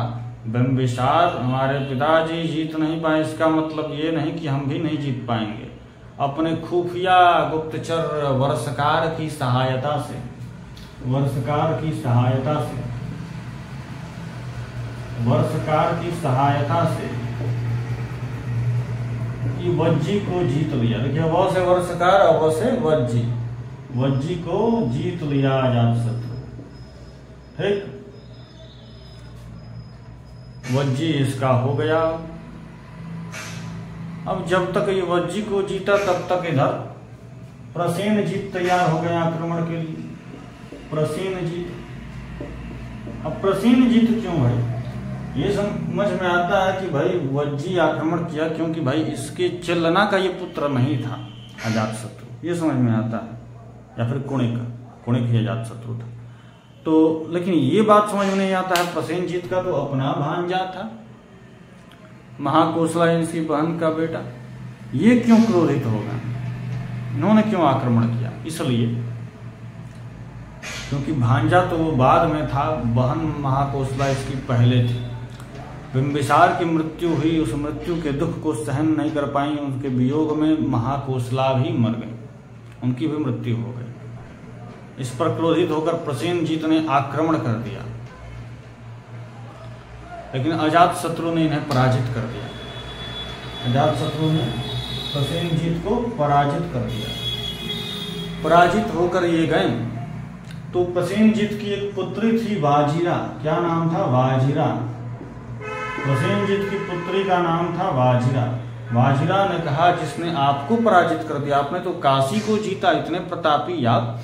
बिंबिसार हमारे पिताजी जीत नहीं पाए, इसका मतलब ये नहीं कि हम भी नहीं जीत पाएंगे। अपने खुफिया गुप्तचर वर्षकार की सहायता से, वर्षकार की सहायता से, वर्षकार की सहायता से वज्जी को जीत लिया। देखिए व से वर्षकार और व से वज्जी, वज्जी को जीत लिया अजात शत्रु। ठीक, वज्जी इसका हो गया। अब जब तक ये वज्जी को जीता तब तक इधर प्रसेनजीत तैयार हो गए आक्रमण के लिए। प्रसेनजीत, अब प्रसेनजीत क्यों भाई, ये समझ में आता है कि भाई वज्जी आक्रमण किया क्योंकि भाई इसके चिल्लना का ये पुत्र नहीं था अजात शत्रु, ये समझ में आता है, या फिर कुणिक ही अजात शत्रु था। तो लेकिन ये बात समझ में नहीं आता है, प्रसेनजीत का तो अपना भांजा था, महाकोसला इनकी बहन का बेटा, ये क्यों क्रोधित हो गया, इन्होंने क्यों आक्रमण किया? इसलिए क्योंकि भांजा तो वो बाद में था, बहन महाकोसला इसकी पहले थी। बिंबिसार की मृत्यु हुई, उस मृत्यु के दुख को सहन नहीं कर पाई, उनके वियोग में महाकोसला भी मर गई, उनकी भी मृत्यु हो गई। इस पर क्रोधित होकर प्रसेनजीत ने आक्रमण कर दिया, लेकिन अजात शत्रु ने इन्हें पराजित कर दिया। अजात शत्रु ने प्रसेनजीत को पराजित कर दिया। पराजित होकर ये गए तो प्रसेनजीत की एक पुत्री थी वाजिरा, क्या नाम था? वाजिरा। प्रसेनजीत की पुत्री का नाम था वाजिरा। वाजिरा ने कहा, जिसने आपको पराजित कर दिया, आपने तो काशी को जीता, इतने प्रतापी आप,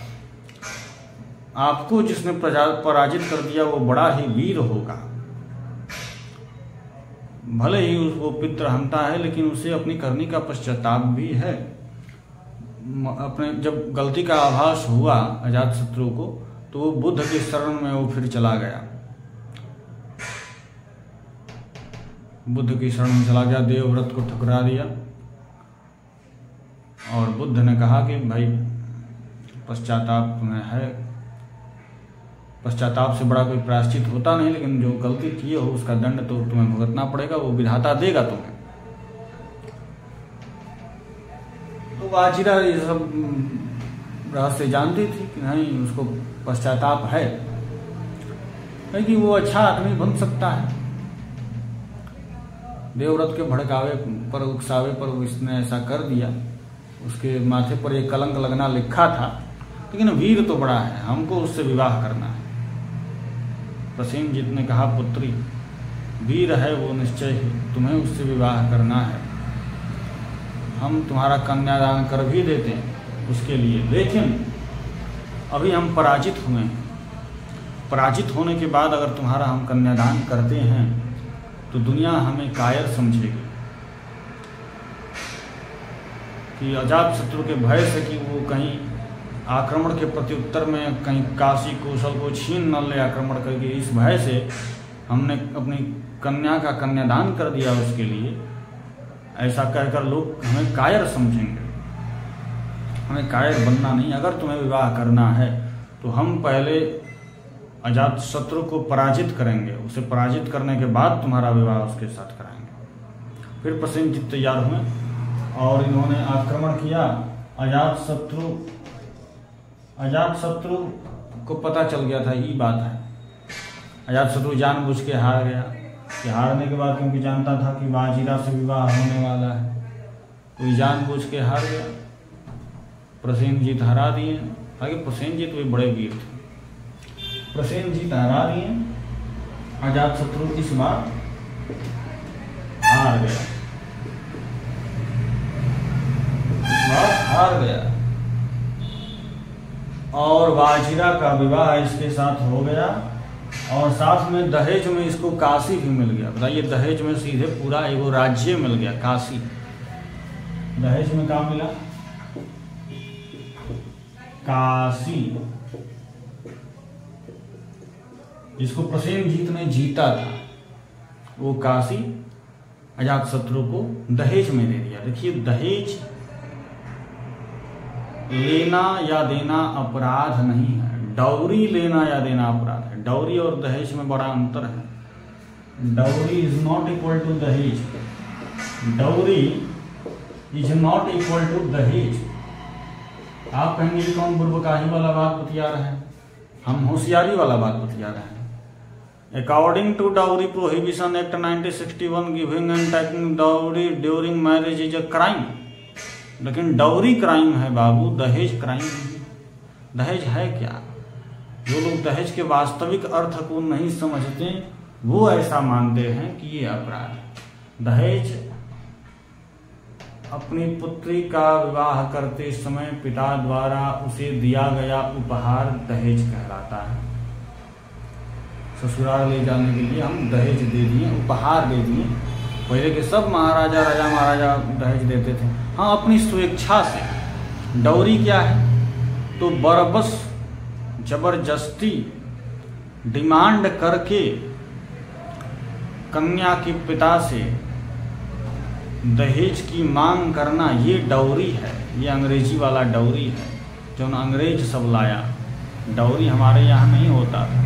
आपको जिसने पराजित कर दिया वो बड़ा ही वीर होगा। भले ही वो पितृहंता है, लेकिन उसे अपनी करनी का पश्चाताप भी है। अपने जब गलती का आभास हुआ अजात शत्रु को, तो वो बुद्ध के शरण में वो फिर चला गया, बुद्ध की शरण में चला गया, देवव्रत को ठुकरा दिया। और बुद्ध ने कहा कि भाई पश्चाताप तुम्हें है, पश्चाताप से बड़ा कोई प्रायश्चित होता नहीं, लेकिन जो गलती की हो उसका दंड तो तुम्हें भुगतना पड़ेगा, वो विधाता देगा तुम्हें। तो वाजिरा ये सब रहस्य जानती थी कि नहीं, उसको पश्चाताप है, कि वो अच्छा आदमी बन सकता है। देवव्रत के भड़कावे पर, उकसावे पर इसने ऐसा कर दिया, उसके माथे पर एक कलंक लगना लिखा था, लेकिन वीर तो बड़ा है, हमको उससे विवाह करना है। प्रसेनजीत ने कहा, पुत्री वीर है वो निश्चय ही, तुम्हें उससे विवाह करना है, हम तुम्हारा कन्यादान कर भी देते हैं उसके लिए, लेकिन अभी हम पराजित हुए हैं। पराजित होने के बाद अगर तुम्हारा हम कन्यादान करते हैं तो दुनिया हमें कायर समझेगी कि अजात शत्रु के भय से कि वो कहीं आक्रमण के प्रत्युत्तर में कहीं काशी कौशल को छीन न ले आक्रमण करके, इस भय से हमने अपनी कन्या का कन्यादान कर दिया उसके लिए, ऐसा कहकर लोग हमें कायर समझेंगे। हमें कायर बनना नहीं, अगर तुम्हें विवाह करना है तो हम पहले अजात शत्रु को पराजित करेंगे, उसे पराजित करने के बाद तुम्हारा विवाह उसके साथ कराएंगे। फिर प्रसेनजीत तैयार हुए और इन्होंने आक्रमण किया। अजात शत्रु को पता चल गया था, ये बात है। अजात शत्रु जानबूझ के हार गया, कि हारने के बाद क्योंकि जानता था कि वाजिरा से विवाह होने वाला है, तो ये जानबूझ के हार गया। प्रसेनजीत हरा दिए, हालांकि प्रसेनजीत भी बड़े वीर थे, प्रसेनजीत हरा दिए, अजातशत्रु इस बार हार गया, इस बार हार गया। और वाजिरा का विवाह इसके साथ हो गया और साथ में दहेज में इसको काशी भी मिल गया। बताइए, दहेज में सीधे पूरा एगो राज्य मिल गया, काशी। दहेज में क्या मिला? काशी, जिसको प्रसेनजीत ने जीता था, वो काशी अजातशत्रु को दहेज में दे दिया। देखिए, दहेज लेना या देना अपराध नहीं है, डाउरी लेना या देना अपराध है। डाउरी और दहेज में बड़ा अंतर है। Dowry is not equal to dahej, dowry is not equal to dahej. आप कहेंगे कि कौन बुर्बकाही वाला बात बतिया रहे हैं, हम होशियारी वाला बात बतिया रहे हैं। According to dowry prohibition act 1961, giving and taking dowry during marriage is a crime. लेकिन डाउरी क्राइम है बाबू, दहेज क्राइम नहीं। दहेज है क्या? जो लोग दहेज के वास्तविक अर्थ को नहीं समझते वो ऐसा मानते हैं कि ये अपराध है। दहेज अपनी पुत्री का विवाह करते समय पिता द्वारा उसे दिया गया उपहार दहेज कहलाता है। ससुराल ले जाने के लिए हम दहेज दे दिए, उपहार दे दिए। पहले के सब महाराजा, राजा महाराजा दहेज देते थे, हाँ, अपनी स्वेच्छा से। डाउरी क्या है? तो बरबस जबरदस्ती डिमांड करके कन्या के पिता से दहेज की मांग करना, ये डाउरी है। ये अंग्रेजी वाला डाउरी है जो अंग्रेज सब लाया। डाउरी हमारे यहाँ नहीं होता था,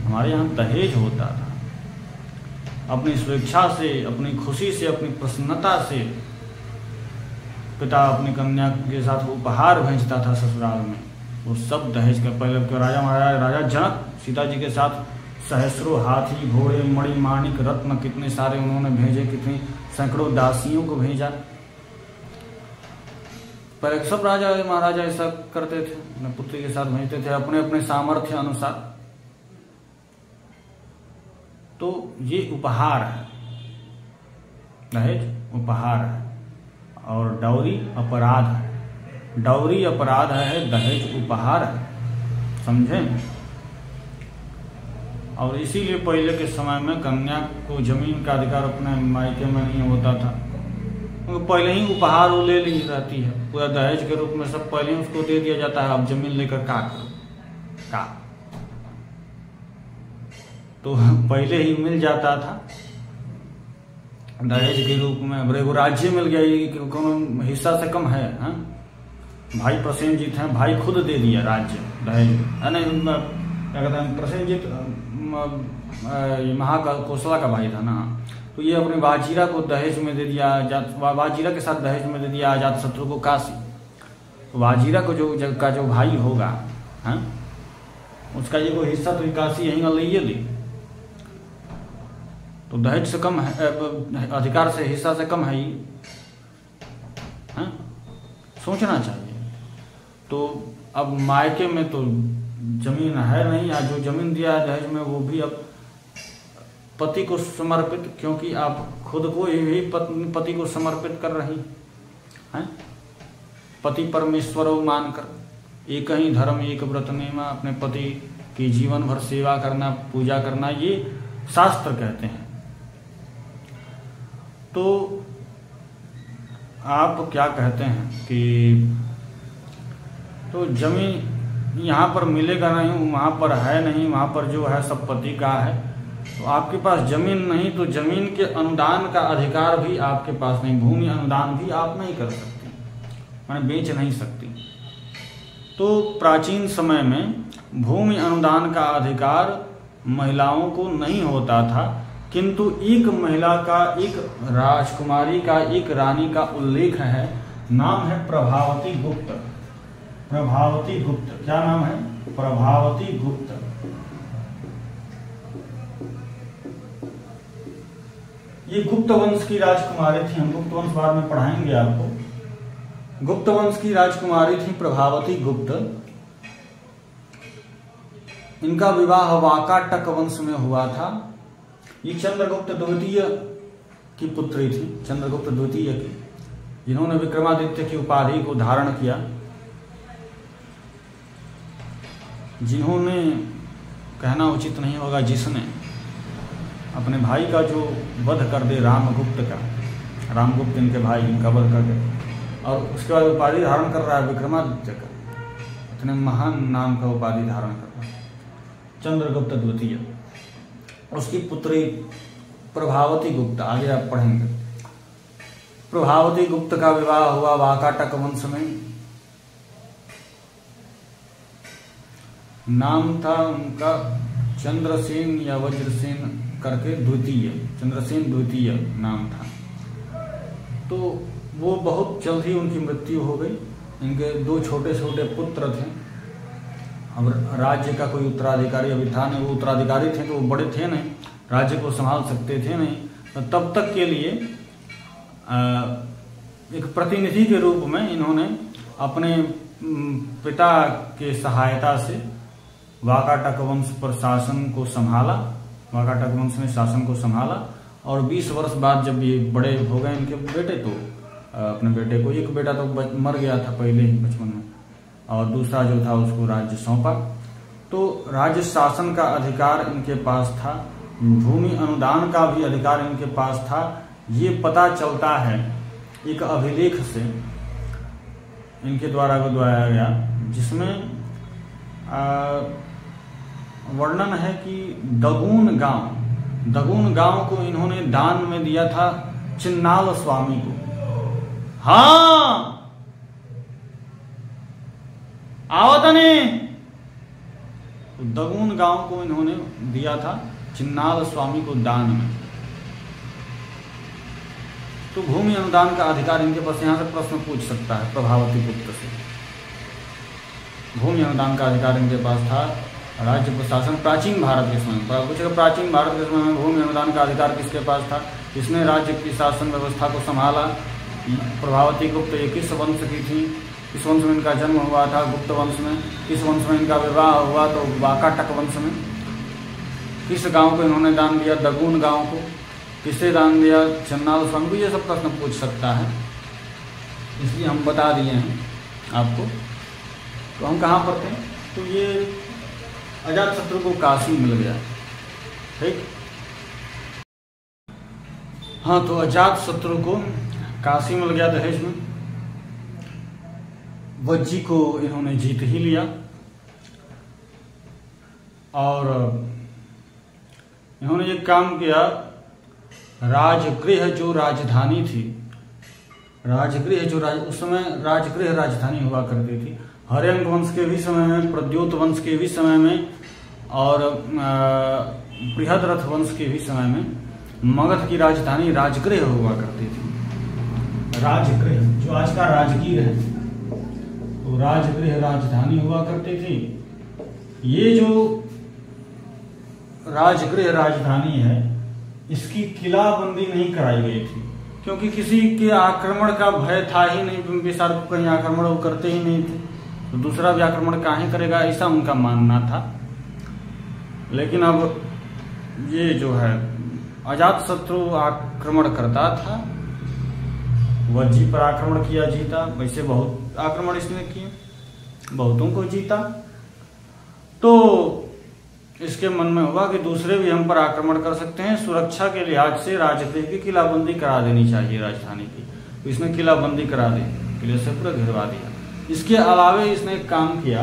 हमारे यहाँ दहेज होता था। अपनी स्वेच्छा से, अपनी खुशी से, अपनी प्रसन्नता से पिता अपनी कन्या के साथ उपहार भेजता था ससुराल में, वो सब दहेज का। पहले के राजा महाराजा, राजा जनक सीता जी के साथ सहस्रों हाथी, घोड़े, मणि, माणिक, रत्न कितने सारे उन्होंने भेजे, कितनी सैकड़ों दासियों को भेजा। पहले सब राजा महाराजा ऐसा करते थे, अपने पुत्री के साथ भेजते थे अपने अपने सामर्थ्य अनुसार। तो ये उपहार है, दहेज उपहार है और डाउरी अपराध है। डाउरी अपराध है, दहेज उपहार है, समझे? और इसीलिए पहले के समय में कन्या को जमीन का अधिकार अपने मायके में नहीं होता था, क्योंकि पहले ही उपहार वो ले ली रहती है, पूरा दहेज के रूप में सब पहले ही उसको दे दिया जाता है। अब जमीन लेकर का करो का, तो पहले ही मिल जाता था दहेज के रूप में। अब एगो राज्य मिल गया, ये कोनो हिस्सा से कम है, हाँ? भाई प्रसेनजीत हैं, भाई खुद दे दिया राज्य दहेज में। नहीं, क्या कहते हैं, प्रसेनजीत महाकोसला का भाई था ना, तो ये अपने वाजिरा को दहेज में दे दिया, वाजिरा के साथ दहेज में दे दिया अजातशत्रु को काशी। वाजिरा को जो भाई होगा, हाँ, उसका ये कोई हिस्सा तो काशी यहीं ले ली, तो दहेज से कम है, अधिकार से, हिस्सा से कम है ही, हाँ? सोचना चाहिए। तो अब मायके में तो जमीन है नहीं, या जो जमीन दिया है दहेज में वो भी अब पति को समर्पित, क्योंकि आप खुद को ही पति को समर्पित कर रही हैं। पति परमेश्वर मानकर एक ही धर्म एक व्रत नेमा, अपने पति की जीवन भर सेवा करना, पूजा करना, ये शास्त्र कहते हैं। तो आप क्या कहते हैं कि तो जमीन यहाँ पर मिलेगा नहीं, वहाँ पर है नहीं, वहाँ पर जो है सब पति का है। तो आपके पास जमीन नहीं, तो जमीन के अनुदान का अधिकार भी आपके पास नहीं, भूमि अनुदान भी आप नहीं कर सकती, माने बेच नहीं सकती। तो प्राचीन समय में भूमि अनुदान का अधिकार महिलाओं को नहीं होता था, किंतु एक महिला का, एक राजकुमारी का, एक रानी का उल्लेख है, नाम है प्रभावती गुप्त। प्रभावती गुप्त, क्या नाम है? प्रभावती गुप्त। ये गुप्त वंश की राजकुमारी थी, हम गुप्त वंश बाद में पढ़ाएंगे आपको। गुप्त वंश की राजकुमारी थी प्रभावती गुप्त। इनका विवाह वाकाटक वंश में हुआ था। ये चंद्रगुप्त द्वितीय की पुत्री थी, चंद्रगुप्त द्वितीय की, जिन्होंने विक्रमादित्य की उपाधि को धारण किया, जिन्होंने, कहना उचित नहीं होगा, जिसने अपने भाई का जो वध कर दे रामगुप्त का, रामगुप्त इनके भाई, इनका वध कर दे और उसके बाद उपाधि धारण कर रहा है विक्रमादित्य का, इतने महान नाम का उपाधि धारण कर रहा है चंद्रगुप्त द्वितीय। उसकी पुत्री प्रभावती गुप्त, आगे आप पढ़ेंगे। प्रभावती गुप्त का विवाह हुआ वाकाटक वंश में। नाम था उनका चंद्रसेन या वज्रसेन करके द्वितीय, चंद्रसेन द्वितीय नाम था। तो वो बहुत जल्द ही उनकी मृत्यु हो गई। इनके 2 छोटे छोटे पुत्र थे। अब राज्य का कोई उत्तराधिकारी अभी था नहीं, वो उत्तराधिकारी थे तो वो बड़े थे नहीं, राज्य को संभाल सकते थे नहीं। तो तब तक के लिए एक प्रतिनिधि के रूप में इन्होंने अपने पिता के सहायता से वाकाटक वंश पर शासन को संभाला, वाकाटक वंश में शासन को संभाला। और 20 वर्ष बाद जब ये बड़े हो गए इनके बेटे, तो अपने बेटे को, एक बेटा तो मर गया था पहले ही बचपन में, और दूसरा जो था उसको राज्य सौंपा। तो राज्य शासन का अधिकार इनके पास था, भूमि अनुदान का भी अधिकार इनके पास था। ये पता चलता है एक अभिलेख से इनके द्वारा बताया गया, जिसमें वर्णन है कि दगुन गांव को इन्होंने दान में दिया था चिन्नाल स्वामी को। हाँ, आवतने दगुन गांव को इन्होंने दिया था चिन्नाल स्वामी को दान में। तो भूमि अनुदान का अधिकार इनके पास, यहां से प्रश्न पूछ सकता है प्रभावती गुप्त से। भूमि अनुदान का अधिकार इनके पास था। राज्य प्रशासन प्राचीन भारत के समय में, प्राचीन भारत के समय में भूमि अनुदान का अधिकार किसके पास था? किसने राज्य की शासन व्यवस्था को संभाला? प्रभावती गुप्त। ये किस वंश की थी? किस वंश में इनका जन्म हुआ था? गुप्त वंश में। किस वंश में इनका विवाह हुआ? तो वाकाटक वंश में। किस गांव को इन्होंने दान दिया? दगुन गांव को। किसे दान दिया? चन्नाल स्वामी को। ये सब प्रश्न पूछ सकता है, इसलिए हम बता दिए हैं आपको। तो हम कहाँ पढ़ते हैं? तो ये अजातशत्रु को काशी मिल गया, ठीक। हाँ, तो अजातशत्रु को काशी मिल गया दहेज में। वज्जी को इन्होंने जीत ही लिया और इन्होंने एक काम किया, राजगृह जो राजधानी थी, राजगृह जो उस समय राजगृह राजधानी हुआ करती थी। हर्यंक वंश के भी समय में, प्रद्योत वंश के भी समय में और बृहद्रथ वंश के भी समय में मगध की राजधानी राजगृह हुआ करती थी। राजगृह जो आज का राजगीर है, तो राजगृह राजधानी हुआ करती थी। ये जो राजगृह राजधानी है, इसकी किलाबंदी नहीं कराई गई थी, क्योंकि किसी के आक्रमण का भय था ही नहीं। बिंबिसार को कहीं आक्रमण वो करते ही नहीं थे, तो दूसरा भी आक्रमण काहे करेगा, ऐसा उनका मानना था। लेकिन अब ये जो है अजातशत्रु आक्रमण करता था, वज्जी पर आक्रमण किया, जीता। वैसे बहुत आक्रमण इसने किए, बहुतों को जीता। तो इसके मन में हुआ कि दूसरे भी हम पर आक्रमण कर सकते हैं, सुरक्षा के लिहाज से राजगृह की किलाबंदी करा देनी चाहिए राजधानी की। तो इसने किलाबंदी करा दी, किले से पूरा घिरवा दिया। इसके अलावे इसने एक काम किया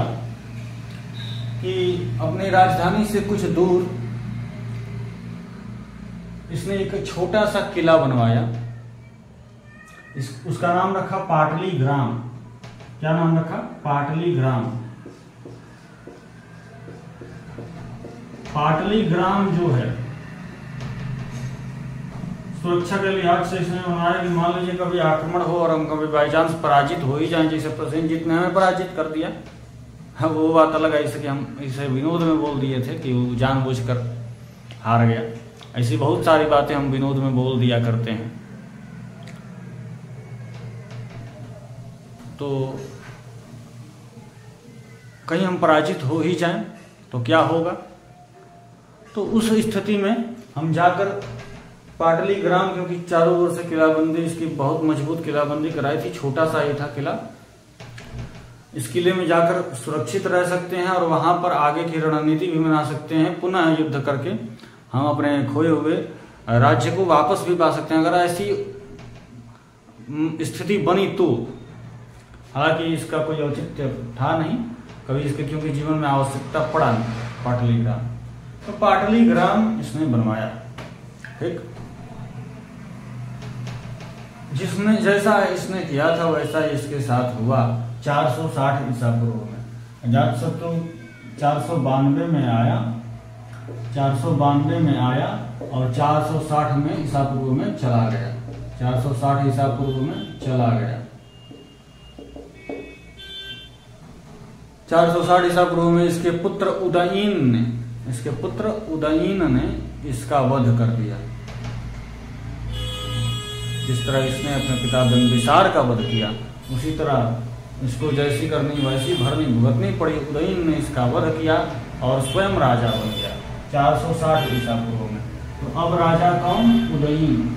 कि अपनी राजधानी से कुछ दूर इसने एक छोटा सा किला बनवाया। उसका नाम रखा पाटली ग्राम। क्या नाम रखा? पाटली ग्राम। पाटली ग्राम जो है, सुरक्षा के लिहाज से इसने बनाया कि मान लीजिए कभी आक्रमण हो और हम कभी बाई चांस पराजित हो ही जाए, जैसे प्रसेनजीत ने हमें पराजित कर दिया। हाँ, वो बात अलग है, इसे कि हम इसे विनोद में बोल दिए थे कि वो जानबूझकर हार गया। ऐसी बहुत सारी बातें हम विनोद में बोल दिया करते हैं। तो कहीं हम पराजित हो ही जाएं तो क्या होगा? तो उस स्थिति में हम जाकर पाटलीग्राम, क्योंकि चारों ओर से किलाबंदी, इसकी बहुत मजबूत किलाबंदी कराई थी, छोटा सा ही था किला, इस किले में जाकर सुरक्षित रह सकते हैं और वहां पर आगे की रणनीति भी बना सकते हैं। पुनः युद्ध करके हम अपने खोए हुए राज्य को वापस भी पा सकते हैं, अगर ऐसी स्थिति बनी तो। हालांकि इसका कोई औचित्य था नहीं कभी इसके, क्योंकि जीवन में आवश्यकता पड़ा नहीं पाटलीग्राम। तो पाटलीग्राम इसने बनवाया, ठीक। जिसने जैसा इसने किया था वैसा इसके साथ हुआ 460 ईसा पूर्व में। अजातशत्रु 492 में आया, 492 में आया और 460 में ईसा पूर्व में चला गया, 460 ईसा पूर्व में चला गया। 460 ईसा पूर्व में इसके पुत्र उदयीन ने इसका वध कर दिया। जिस तरह इसने अपने पिता बिंबिसार का वध किया, उसी तरह इसको जैसी करनी वैसी भरनी भुगतनी पड़ी। उदयीन ने इसका वध किया और स्वयं राजा बन गया 460 ईसा पूर्व में। तो अब राजा कौन? उदयीन।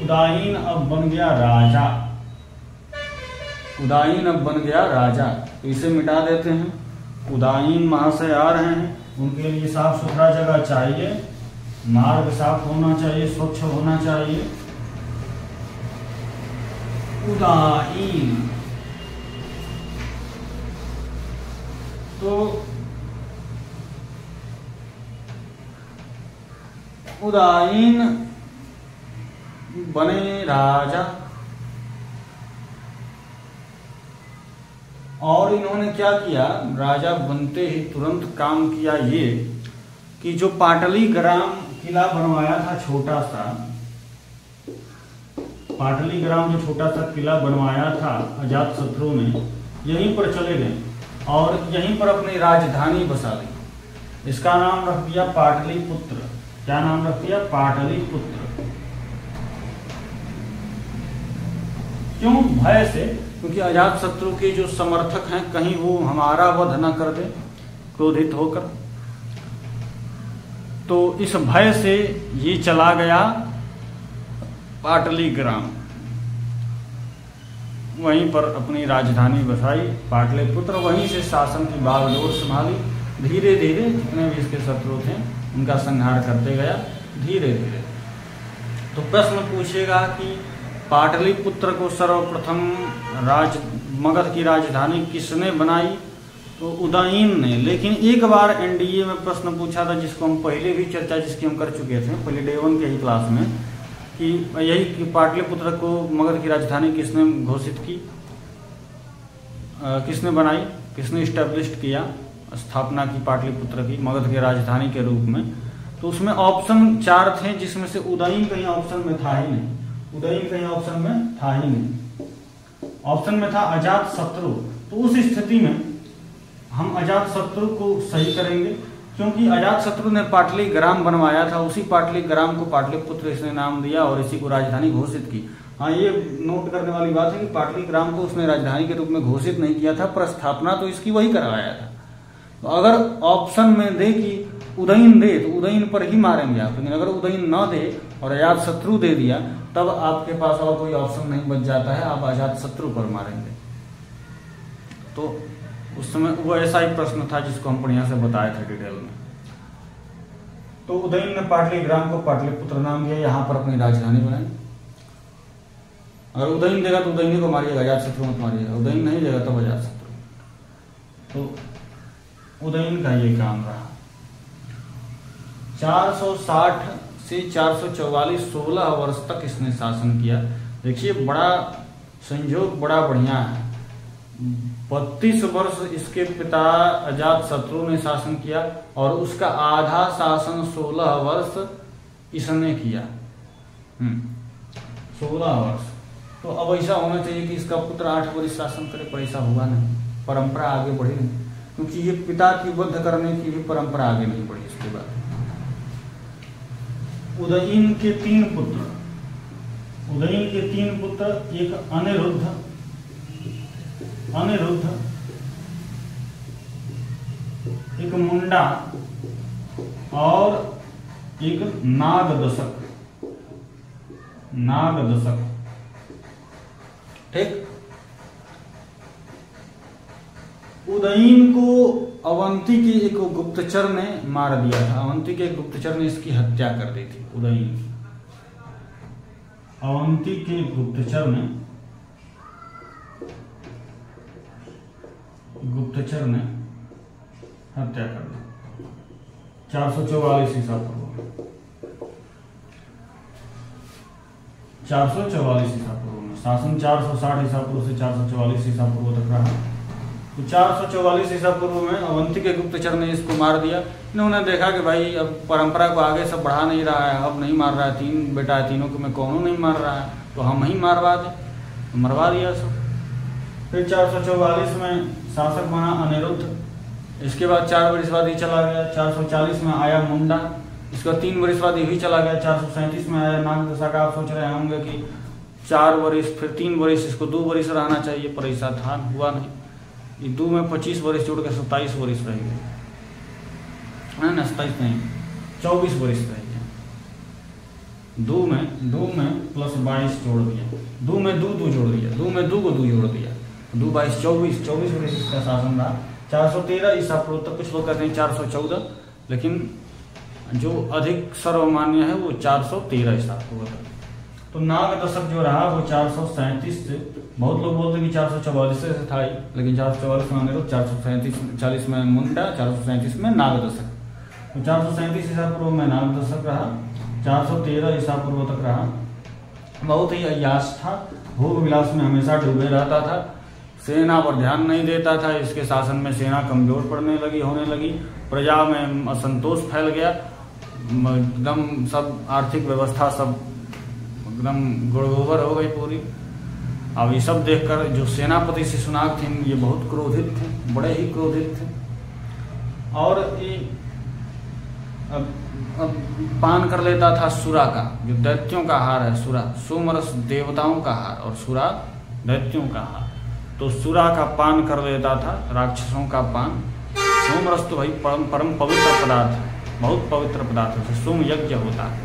उदयीन अब बन गया राजा। उदयीन अब बन गया राजा। तो इसे मिटा देते हैं। उदयीन महाशय आ रहे हैं, उनके लिए साफ सुथरा जगह चाहिए, मार्ग साफ होना चाहिए, स्वच्छ होना चाहिए। उदयीन, तो उदयीन बने राजा। और इन्होंने क्या किया, राजा बनते ही तुरंत काम किया ये कि जो पाटलीग्राम किला बनवाया था छोटा सा, पाटलीग्राम जो छोटा सा किला बनवाया था अजातशत्रु ने, यहीं पर चले गए और यहीं पर अपनी राजधानी बसा ली। इसका नाम रख दिया पाटलिपुत्र। क्या नाम रख दिया? पाटलिपुत्र। क्यों? भय से, क्योंकि अजातशत्रु के जो समर्थक हैं कहीं वो हमारा वध न कर दे क्रोधित होकर। तो इस भय से ये चला गया पाटलीग्राम, वहीं पर अपनी राजधानी बसाई पाटलिपुत्र, वहीं से शासन की बागडोर संभाली। धीरे धीरे जितने भी इसके शत्रु थे उनका संहार करते गया धीरे धीरे। तो प्रश्न पूछेगा कि पाटलिपुत्र को सर्वप्रथम मगध की राजधानी किसने बनाई? तो उदयीन ने। लेकिन एक बार एनडीए में प्रश्न पूछा था, जिसको हम पहले भी चर्चा जिसकी हम कर चुके थे पहले डे 1 के ही क्लास में, कि यही कि पाटलिपुत्र को मगध की राजधानी किसने घोषित की, किसने बनाई, किसने इस्टेब्लिश किया, स्थापना की पाटलिपुत्र की मगध की राजधानी के रूप में। तो उसमें ऑप्शन 4 थे, जिसमें से उदयीन कहीं ऑप्शन में था ही नहीं। उदयीन कहीं ऑप्शन में था ही नहीं। ऑप्शन में था अजातशत्रु। तो उस स्थिति में हम अजातशत्रु को सही करेंगे, क्योंकि अजातशत्रु ने पाटलीग्राम बनवाया था, उसी पाटलीग्राम को पाटलिपुत्र इसने नाम दिया और इसी को राजधानी घोषित की। हाँ, ये नोट करने वाली बात है कि पाटलीग्राम को उसने राजधानी के रूप में घोषित नहीं किया था, पर स्थापना तो इसकी वही करवाया था। तो अगर ऑप्शन में दे कि उदयीन दे तो उदयीन पर ही मारेंगे आप, लेकिन अगर उदयीन न दे और अजातशत्रु दे दिया तब आपके पास और कोई ऑप्शन नहीं बच जाता है, आप अजातशत्रु पर मारेंगे। तो उस समय वो ऐसा ही प्रश्न था जिसको हम बढ़िया से बताए थे डिटेल में। तो उदयीन ने पाटलीग्राम को पाटलिपुत्र नाम दिया, यहाँ पर अपनी राजधानी बनाई। अगर उदयीन देगा तो उदयीन को मारिएगा, अजातशत्रु मत मारिएगा। उदयीन नहीं देगा तब अजातशत्रु। तो उदयीन का ये काम रहा। 460 से 444 16 वर्ष तक इसने शासन किया। देखिए बड़ा संयोग बड़ा बढ़िया है। 32 वर्ष इसके पिता अजातशत्रु ने शासन किया और उसका आधा शासन 16 वर्ष इसने किया। 16 वर्ष। तो अब ऐसा होना चाहिए कि इसका पुत्र 8 वर्ष शासन करे, पर ऐसा हुआ नहीं, परंपरा आगे बढ़ी नहीं, क्योंकि ये पिता की वध करने की भी परंपरा आगे नहीं बढ़ी। इसके बाद उदयीन के 3 पुत्र उदयन के 3 पुत्र, एक अनिरुद्ध, एक मुंडा और एक नागदशक। ठीक। उदयन को अवंती के एक गुप्तचर ने मार दिया था। अवंती के एक गुप्तचर ने इसकी हत्या कर दी थी। उदयन की, अवंती के गुप्तचर ने हत्या कर दी 444 ईसा पूर्व में। 444 ईसा पूर्व में शासन 460 ईसा पूर्व से 444 ईसा पूर्व तक रहा। तो 444 ईसा पूर्व में अवंती के गुप्तचर ने इसको मार दिया। इन्होंने देखा कि भाई अब परंपरा को आगे सब बढ़ा नहीं रहा है, अब नहीं मार रहा है, 3 बेटा है, तीनों को मैं कौनों नहीं मार रहा है, तो हम ही मारवा दें, तो मरवा दिया सब। फिर 444 में शासक बना अनिरुद्ध। इसके बाद 4 वर्ष बाद ये चला गया। 440 में आया मुंडा। इसका 3 वर्ष बाद ये भी चला गया। 437 में आया नागदशक। आप सोच रहे होंगे कि 4 वर्ष फिर 3 वर्ष, इसको 2 वर्ष रहना चाहिए, पर ऐसा था हुआ नहीं। ये 2 में 25 वर्ष जोड़ के 27 वर्ष रह गए, है ना? 27 नहीं, 24 वर्ष रह गया। 2 में प्लस 22 जोड़ दिया, 2 में 2 जोड़ दिया, 2 में 2 को 2 जोड़ दिया, 2 22 24 वर्ष इसका शासन रहा। 413 ईसा पूर्व तक। कुछ लोग कहते हैं 414, लेकिन जो अधिक सर्वमान्य है वो 413 ईसा पूर्व तक। तो नागदशक जो रहा वो 437 से, बहुत लोग बोलते हैं कि 444 से था ही, लेकिन 444 में अनिरुद्ध, 440 में मुंडा, 437 में नागदशक। तो 437 ईसा पूर्व में नागदशक रहा, 413 ईसा पूर्व तक रहा। बहुत ही अय्याश था, भोग विलास में हमेशा डूबे रहता था, सेना पर ध्यान नहीं देता था। इसके शासन में सेना कमजोर होने लगी, प्रजा में असंतोष फैल गया, एकदम सब आर्थिक व्यवस्था सब एकदम गुड़गोबर हो गई पूरी। अब ये सब देखकर जो सेनापति शिशुनाग थे, ये बहुत क्रोधित थे, बड़े ही क्रोधित थे। और ये अब पान कर लेता था सुरा का, जो दैत्यों का आहार है। सुरा, सोमरस देवताओं का आहार और सुरा दैत्यों का आहार। तो सुरा का पान कर लेता था, राक्षसों का पान। सोमरस तो भाई परम पवित्र पदार्थ है, बहुत पवित्र पदार्थ है। सोम यज्ञ होता है,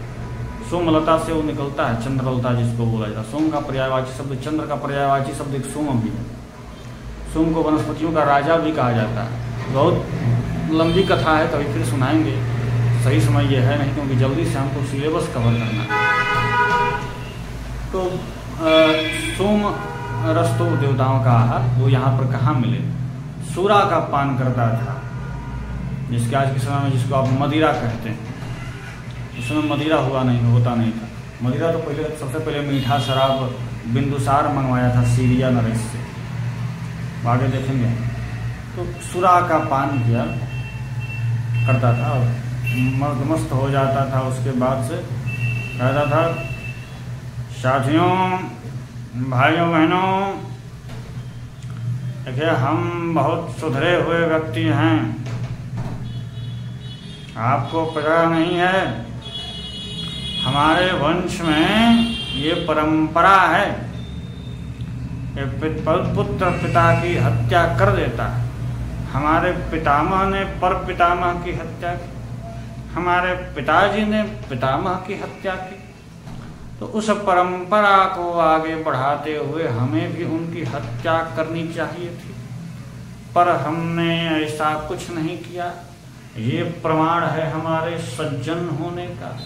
सोमलता से वो निकलता है, चंद्रलता जिसको बोला जाता है। सोम का पर्यायवाची शब्द, चंद्र का पर्यायवाची शब्द एक सोम भी है। सोम को वनस्पतियों का राजा भी कहा जाता है। बहुत लंबी कथा है, कभी फिर सुनाएंगे, सही समय ये है नहीं, क्योंकि जल्दी से हमको सिलेबस कवर करना है। तो सोम रस तो देवताओं का आहार, वो यहाँ पर कहाँ मिले? सूरा का पान करता था, जिसके आज के समय में जिसको आप मदिरा कहते हैं। उस समय मदिरा होता नहीं था। मदिरा तो पहले, सबसे पहले मीठा शराब बिंदुसार मंगवाया था सीरिया नरेश से, आगे देखेंगे। तो सुरा का पान किया करता था और मस्त हो जाता था। उसके बाद से कहता था, साथियों, भाइयों बहनों, देखिए हम बहुत सुधरे हुए व्यक्ति हैं, आपको पता नहीं है, हमारे वंश में ये परंपरा है, पुत्र पिता की हत्या कर देता है। हमारे पितामह ने पर पितामह की हत्या की, हमारे पिताजी ने पितामह की हत्या की। तो उस परंपरा को आगे बढ़ाते हुए हमें भी उनकी हत्या करनी चाहिए थी, पर हमने ऐसा कुछ नहीं किया। ये प्रमाण है हमारे सज्जन होने का,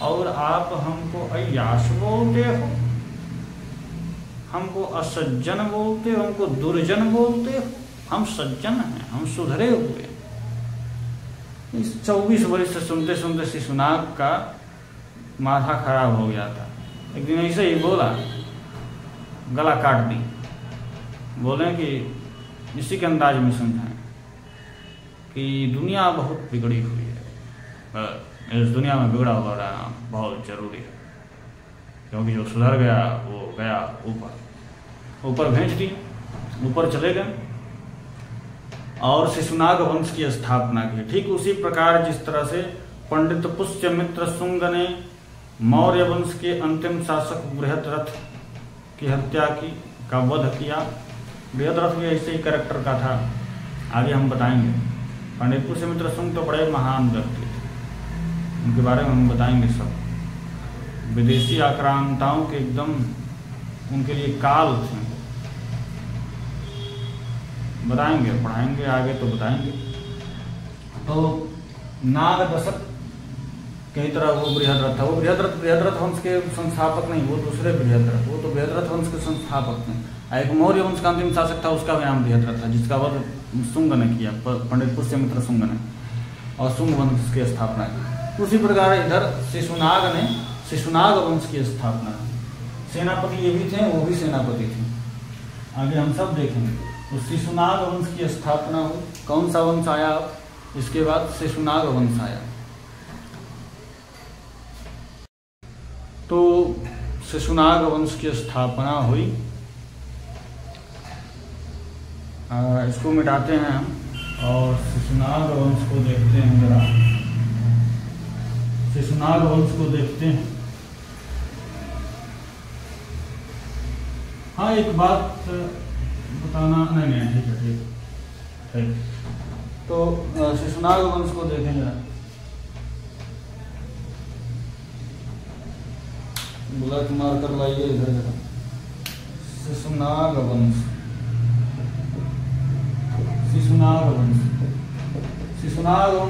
और आप हमको अय्याश बोलते हो, हमको असज्जन बोलते हो, हमको दुर्जन बोलते हो। हम सज्जन हैं, हम सुधरे हुए। इस 24 वर्ष से सुनते सुनते शिशुनाग का माथा खराब हो गया था। एक दिन ऐसे ही बोला, गला काट दी। बोले कि इसी के अंदाज में समझाएं कि दुनिया बहुत बिगड़ी हुई है, इस दुनिया में बिगड़ा हुआ रहना बहुत जरूरी है, क्योंकि जो सुधर गया वो गया ऊपर भेज दी, ऊपर चले गए और शिशुनाग वंश की स्थापना की। ठीक उसी प्रकार जिस तरह से पंडित पुष्यमित्र शुंग ने मौर्य वंश के अंतिम शासक बृहद्रथ की हत्या की का वध किया। बृहद्रथ भी ऐसे ही कैरेक्टर का था, आगे हम बताएंगे। पंडित पुष्यमित्र शुंग तो बड़े महान व्यक्ति थे, उनके बारे में हम बताएंगे सब। विदेशी आक्रांताओं के एकदम उनके लिए काल थे, बताएंगे, पढ़ाएंगे आगे तो बताएंगे। तो नाग दशक कई तरह वो बृहद्रथ था। वो बृहद्रथ वंश के संस्थापक नहीं, वो दूसरे बृहद्रथ, वो तो बृहद्रथ वंश के संस्थापक थे। एक मौर्य वंश का अंतिम शासक था, उसका भी नाम बृहद्रथ था, जिसका वध शुंग ने किया, पंडित पुष्यमित्र शुंग ने, और शुंग वंश की स्थापना की। उसी प्रकार इधर शिशुनाग वंश की स्थापना की। सेनापति ये भी थे, वो भी सेनापति थे, आगे हम सब देखेंगे। तो शिशुनाग वंश की स्थापना हुई। कौन सा वंश आया? इसके बाद शिशुनाग वंश आया। तो शिशुनाग वंश की स्थापना हुई। इसको मिटाते हैं हम और शिशुनाग वंश को देखते हैं जरा। शिशुनाग वंश को देखते हैं। हाँ, एक बात बताना, नहीं ठीक। तो शिशुनाग वंश को देखें जरा। बुलेट मार्कर लाइए इधर जरा। शिशुनाग वंश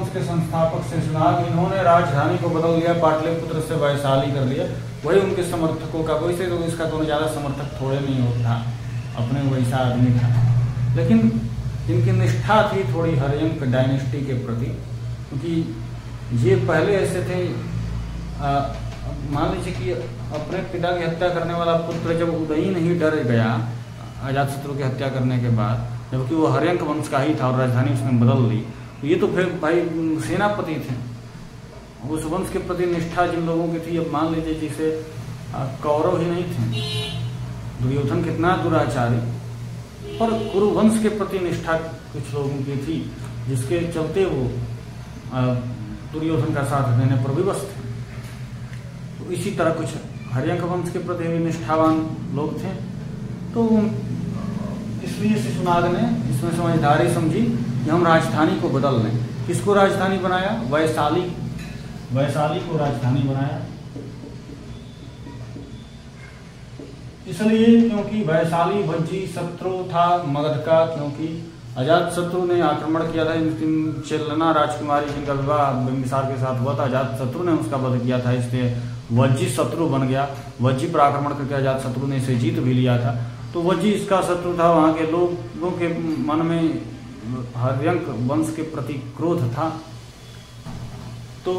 के संस्थापक शिशुनाग, इन्होंने राजधानी को बदल दिया, पाटलिपुत्र से वैशाली कर लिया। वही उनके समर्थकों का, वैसे तो इसका कोई ज्यादा समर्थक थोड़े नहीं होता, अपने वैसा आदमी था, लेकिन इनकी निष्ठा थी थोड़ी हर्यंक डायनेस्टी के प्रति, क्योंकि ये पहले ऐसे थे। मान लीजिए कि अपने पिता की हत्या करने वाला पुत्र जब उदयीन ही डर गया अजातशत्रु की हत्या करने के बाद, जबकि वो हर्यंक वंश का ही था और राजधानी उसने बदल ली, तो ये तो फिर भाई सेनापति थे। उस वंश के प्रति निष्ठा जिन लोगों की थी, अब मान लीजिए जैसे कौरव ही नहीं थे, दुर्योधन कितना दुराचारी, पर कुरुवंश के प्रति निष्ठा कुछ लोगों की थी, जिसके चलते वो दुर्योधन का साथ देने पर विवश थे। तो इसी तरह कुछ हर्यंक वंश के प्रति भी निष्ठावान लोग थे। तो इसलिए शिशुनाग ने इसमें समझदारी समझी कि हम राजधानी को बदल लें। किसको राजधानी बनाया? वैशाली को राजधानी बनाया। इसलिए क्योंकि वैशाली वज्जी शत्रु था मगध का, क्योंकि अजातशत्रु ने आक्रमण किया था। चेलना राजकुमारी जिनका विवाह बिंबिसार के साथ हुआ था, अजातशत्रु ने उसका वध किया था, इसलिए वज्जी शत्रु बन गया। वज्जी पर आक्रमण करके अजातशत्रु ने इसे जीत भी लिया था। तो वज्जी इसका शत्रु था। वहां के लोगों के मन में हर्यंक वंश के प्रति क्रोध था। तो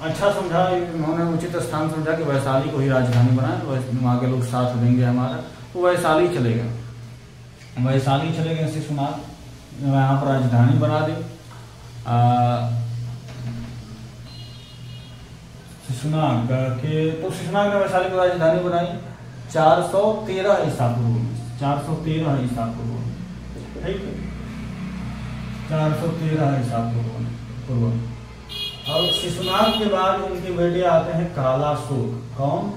अच्छा समझा इन्होंने, उचित स्थान समझा कि वैशाली को ही राजधानी बनाए, वहां के लोग साथ देंगे हमारा। तो वैशाली चले गए शिशुनाग, यहाँ पर राजधानी बना दी शिशुनाग के। तो शिशुनाग ने वैशाली को राजधानी बनाई 413 ईसा पूर्व में। 413 ईसा पूर्व में, ठीक है, 413 ईसा पूर्व में। और शिशुनाग के बाद उनके बेटे आते हैं कालाशोक। कौन?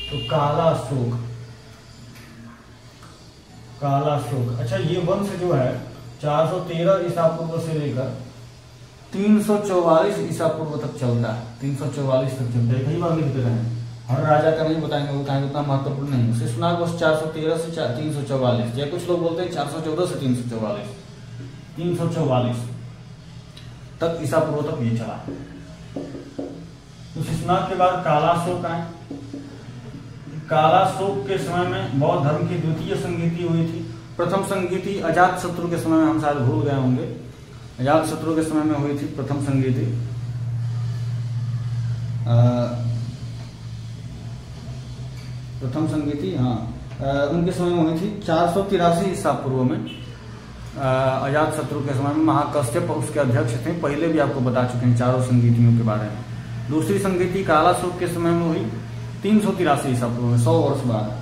तो कालाशोक। अच्छा, ये वंश जो है 413 ईसा पूर्व से लेकर 344 ईसा पूर्व तक चलता है। 344 तक चलता है। कई बार लिखते रहे, हर राजा का नहीं बताएंगे, वो कहेंगे उतना महत्वपूर्ण नहीं है। शिशुनाग बस 413 से 344, या कुछ लोग बोलते हैं 414 से 344 तक ईसा पूर्व तक ये चला। तो शिशुनाग के बाद कालाशोक आए। कालाशोक के समय में बौद्ध धर्म की द्वितीय संगीति हुई थी। प्रथम संगीति अजातशत्रु के समय में, हम शायद भूल गए होंगे, अजातशत्रु के समय में हुई थी प्रथम संगीति। उनके समय में हुई थी 483 ईसा पूर्व में। अजातशत्रु के समय में महाकश्यप उसके अध्यक्ष थे। पहले भी आपको बता चुके हैं चारों संगीतियों के बारे में। दूसरी संगीति कालाशोक के समय में हुई 383 ईसा पूर्व में, 100 वर्ष बाद।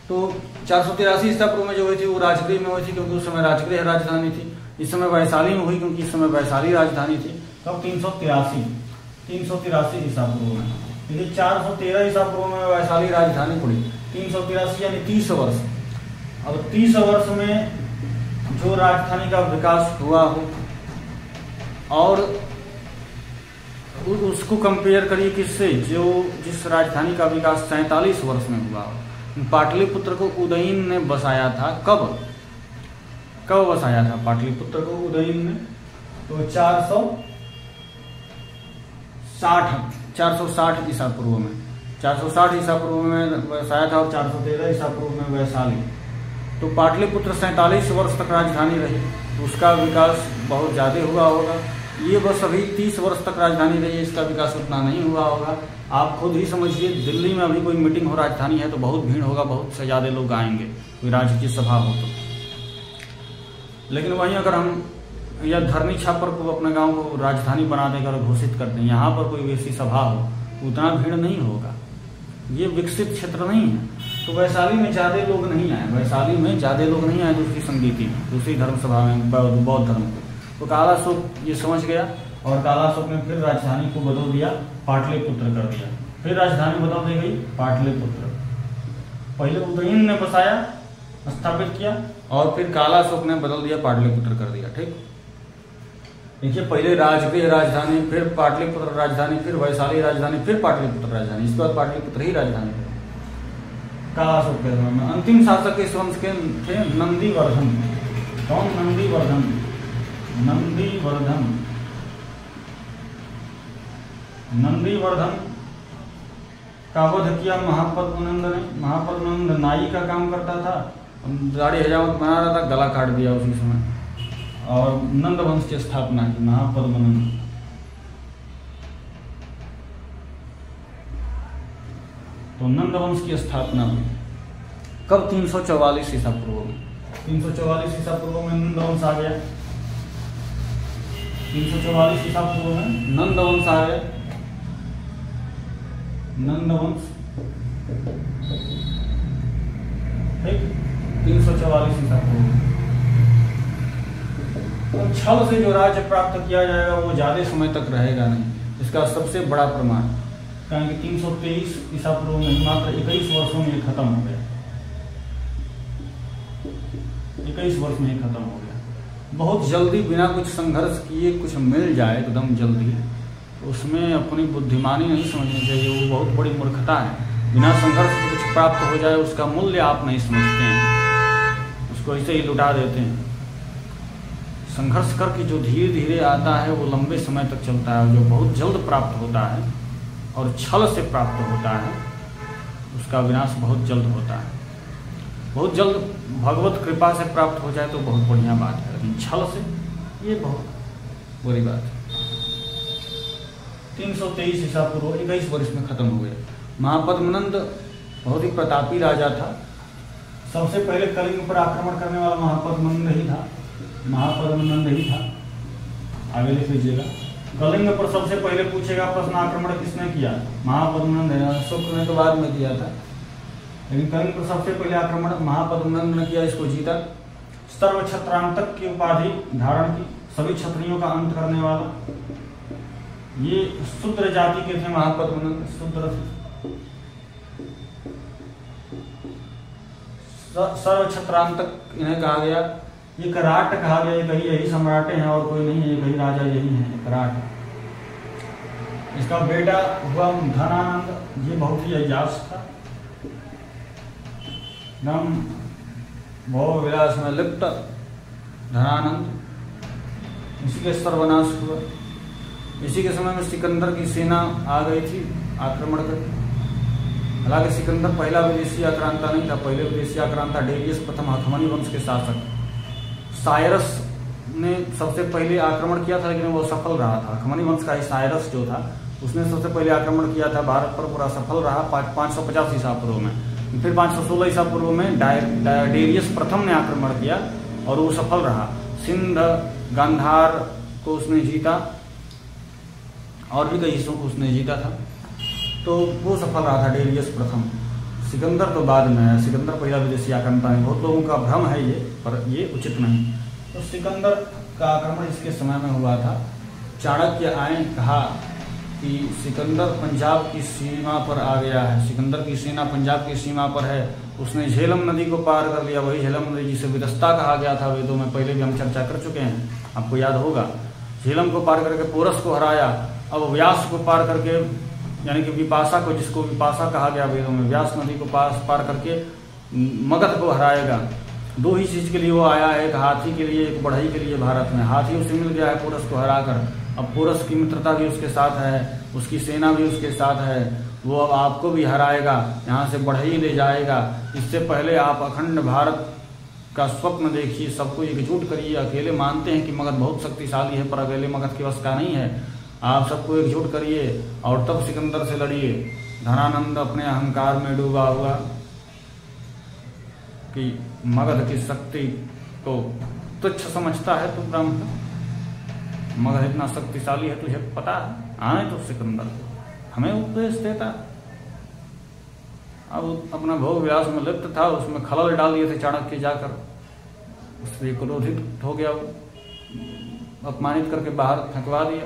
तो 483 ईसा पूर्व में जो हुई थी वो राजगृह में हुई थी, क्योंकि उस समय राजगृह राजधानी थी। इस समय वैशाली में हुई, क्योंकि इस समय वैशाली राजधानी थी। तब 383 383 ईसा पूर्व में। देखिए 413 ईसा पूर्व में वैशाली राजधानी पड़ी, 383 यानी 30 वर्ष। अब 30 वर्ष में जो राजधानी का विकास हुआ हो और उसको कंपेयर करिए किससे, जो जिस राजधानी का विकास 47 वर्ष में हुआ हो। पाटलिपुत्र को उदयन ने बसाया था, कब बसाया था पाटलिपुत्र को उदयन ने? तो 460 ईसा पूर्व में, 460 ईसा पूर्व में बसाया था और 413 ईसा पूर्व में वैशाली। तो पाटलिपुत्र 47 वर्ष तक राजधानी रही, उसका विकास बहुत ज़्यादा हुआ होगा। ये बस अभी 30 वर्ष तक राजधानी रही है, इसका विकास उतना नहीं हुआ होगा। आप खुद ही समझिए, दिल्ली में अभी कोई मीटिंग हो राजधानी है तो बहुत भीड़ होगा, बहुत से ज़्यादा लोग आएंगे, कोई राज्य की सभा हो तो। लेकिन वहीं अगर हम या धरनी छापर को अपने गांव को राजधानी बना देकर घोषित कर दें, यहाँ पर कोई वैसी सभा हो, उतना भीड़ नहीं होगा। ये विकसित क्षेत्र नहीं है। तो वैशाली में ज़्यादा लोग नहीं आए, वैशाली में ज़्यादा लोग नहीं आए दूसरी संगीति में, दूसरी धर्म सभा में, बौद्ध धर्म को। तो कालाशोक ये समझ गया और कालाशोक ने फिर राजधानी को बदल दिया, पाटलिपुत्र कर दिया। फिर राजधानी बदल दी गई पाटलिपुत्र। पहले उदयन ने बसाया, स्थापित किया, और फिर कालाशोक ने बदल दिया, पाटलिपुत्र कर दिया। ठीक, देखिए पहले राजगृह राजधानी, फिर पाटलिपुत्र राजधानी, फिर वैशाली राजधानी, फिर पाटलिपुत्र राजधानी, इसके बाद पाटलिपुत्र ही राजधानी है कालाशोक के समय में। अंतिम शासक इस वंश के थे नंदीवर्धन। कौन? नंदीवर्धन। नंदीवर्धन का वध किया महापद्मनंद ने। महापद्मनंद नाई का काम करता था, दाढ़ी हजामत बना रहा था, गला काट दिया उसी समय, और नंद वंश की स्थापना की महापद्मनंद। तो नंद वंश की स्थापना हुई कब? 344 ईसा पूर्व में। 344 ईसा पूर्व में नंद वंश आ गया। 344 ईसा पूर्व में नंद वंश आ गया। नंद वंश, ठीक, 344 ईसा पूर्व। तो छल से जो राज्य प्राप्त किया जाएगा वो ज्यादा समय तक रहेगा नहीं। इसका सबसे बड़ा प्रमाण, कारण कि 323 ईसा पूर्व में मात्र 21 वर्षों में खत्म हो गया। 21 वर्ष में खत्म हो गया। बहुत जल्दी बिना कुछ संघर्ष किए कुछ मिल जाए एकदम जल्दी, उसमें अपनी बुद्धिमानी नहीं समझनी चाहिए, वो बहुत बड़ी मूर्खता है। बिना संघर्ष के कुछ प्राप्त हो जाए उसका मूल्य आप नहीं समझते हैं, उसको ऐसे ही लुटा देते हैं। संघर्ष करके जो धीरे धीरे आता है वो लंबे समय तक चलता है, जो बहुत जल्द प्राप्त होता है और छल से प्राप्त होता है उसका विनाश बहुत जल्द होता है। बहुत जल्द भगवत कृपा से प्राप्त हो जाए तो बहुत बढ़िया बात है, लेकिन छल से ये बहुत बुरी बात है। 323 ईसा पूर्व 21 वर्ष में खत्म हो गया। महापद्मनंद बहुत ही प्रतापी राजा था। सबसे पहले कलिंग पर आक्रमण करने वाला महापद्मनंद ही था। महापद्मनंद ही था। आगे लिख लीजिएगा, कलिंग पर सबसे पहले पूछेगा प्रश्न, आक्रमण किसने किया? महापद्मनंद है। शुक्र ने तो बाद में किया था, लेकिन कलिंग पर सबसे पहले आक्रमण महापद्मनंद ने किया, इसको जीता। सर्वक्षत्रांतक की उपाधि धारण की, सभी क्षत्रियों का अंत करने वाला। ये शूद्र जाति के थे महापद्मनंद, शूद्र थे। सर्वक्षत्रांतक इन्हें कहा गया। ये कराट कहा गया, यही सम्राटे हैं और कोई नहीं है, यही राजा यही है, कराट। इसका बेटा हुआ धनानंद, ये बहुत ही अयास था, एकदम भोग विलास में लिप्त धनानंद। इसी के सर्वनाश हुआ। इसी के समय में सिकंदर की सेना आ गई थी आक्रमण कर। हालांकि सिकंदर पहला विदेशी आक्रांता नहीं था, पहले विदेशी आक्रांता डेरियस प्रथम अखमनी वंश के शासक साइरस ने सबसे पहले आक्रमण किया था, लेकिन वो सफल रहा था। अखमनी वंश का ही साइरस जो था उसने सबसे पहले आक्रमण किया था भारत पर, पूरा सफल रहा 550 ईसा पूर्व में। फिर 516 ईसा पूर्व में डेरियस प्रथम ने आक्रमण किया और वो सफल रहा। सिंध, गांधार को उसने जीता और भी कई हिस्सों को उसने जीता था, तो वो सफल रहा था डेरियस प्रथम। सिकंदर तो बाद में है, सिकंदर पहला विदेशी आक्रमण है। बहुत लोगों का भ्रम है ये, पर ये उचित नहीं। तो सिकंदर का आक्रमण इसके समय में हुआ था। चाणक्य आए, कहा कि सिकंदर पंजाब की सीमा पर आ गया है, सिकंदर की सेना पंजाब की सीमा पर है। उसने झेलम नदी को पार कर लिया, वही झेलम नदी जिसे विरस्ता कहा गया था वेदों में, पहले भी हम चर्चा कर चुके हैं, आपको याद होगा। झेलम को पार करके पोरस को हराया, अब व्यास को पार करके, यानी कि विपाशा को, जिसको विपाशा कहा गया वेदों में, व्यास नदी को पार करके मगध को हराएगा। दो ही चीज के लिए वो आया है, एक हाथी के लिए, एक बढ़ई के लिए। भारत में हाथी उसे मिल गया है पोरस को हराकर, अब पोरस की मित्रता भी उसके साथ है, उसकी सेना भी उसके साथ है, वो अब आपको भी हराएगा, यहाँ से बढ़ई ले जाएगा। इससे पहले आप अखंड भारत का स्वप्न देखिए, सबको एकजुट करिए। अकेले मानते हैं कि मगध बहुत शक्तिशाली है, पर अकेले मगध के वश का नहीं है। आप सबको एकजुट करिए और तब सिकंदर से लड़िए। धनानंद अपने अहंकार में डूबा हुआ कि मगध की शक्ति को तुच्छ समझता है, तू ब्राह्मण, मगध इतना शक्तिशाली है तुझे पता है? आए तो सिकंदर हमें उपदेश देता। अब अपना भोग विलास में लिप्त था, उसमें खलल डाल दिए थे चाणक्य जाकर, उससे क्रोधित हो गया, अपमानित करके बाहर फेंकवा दिया।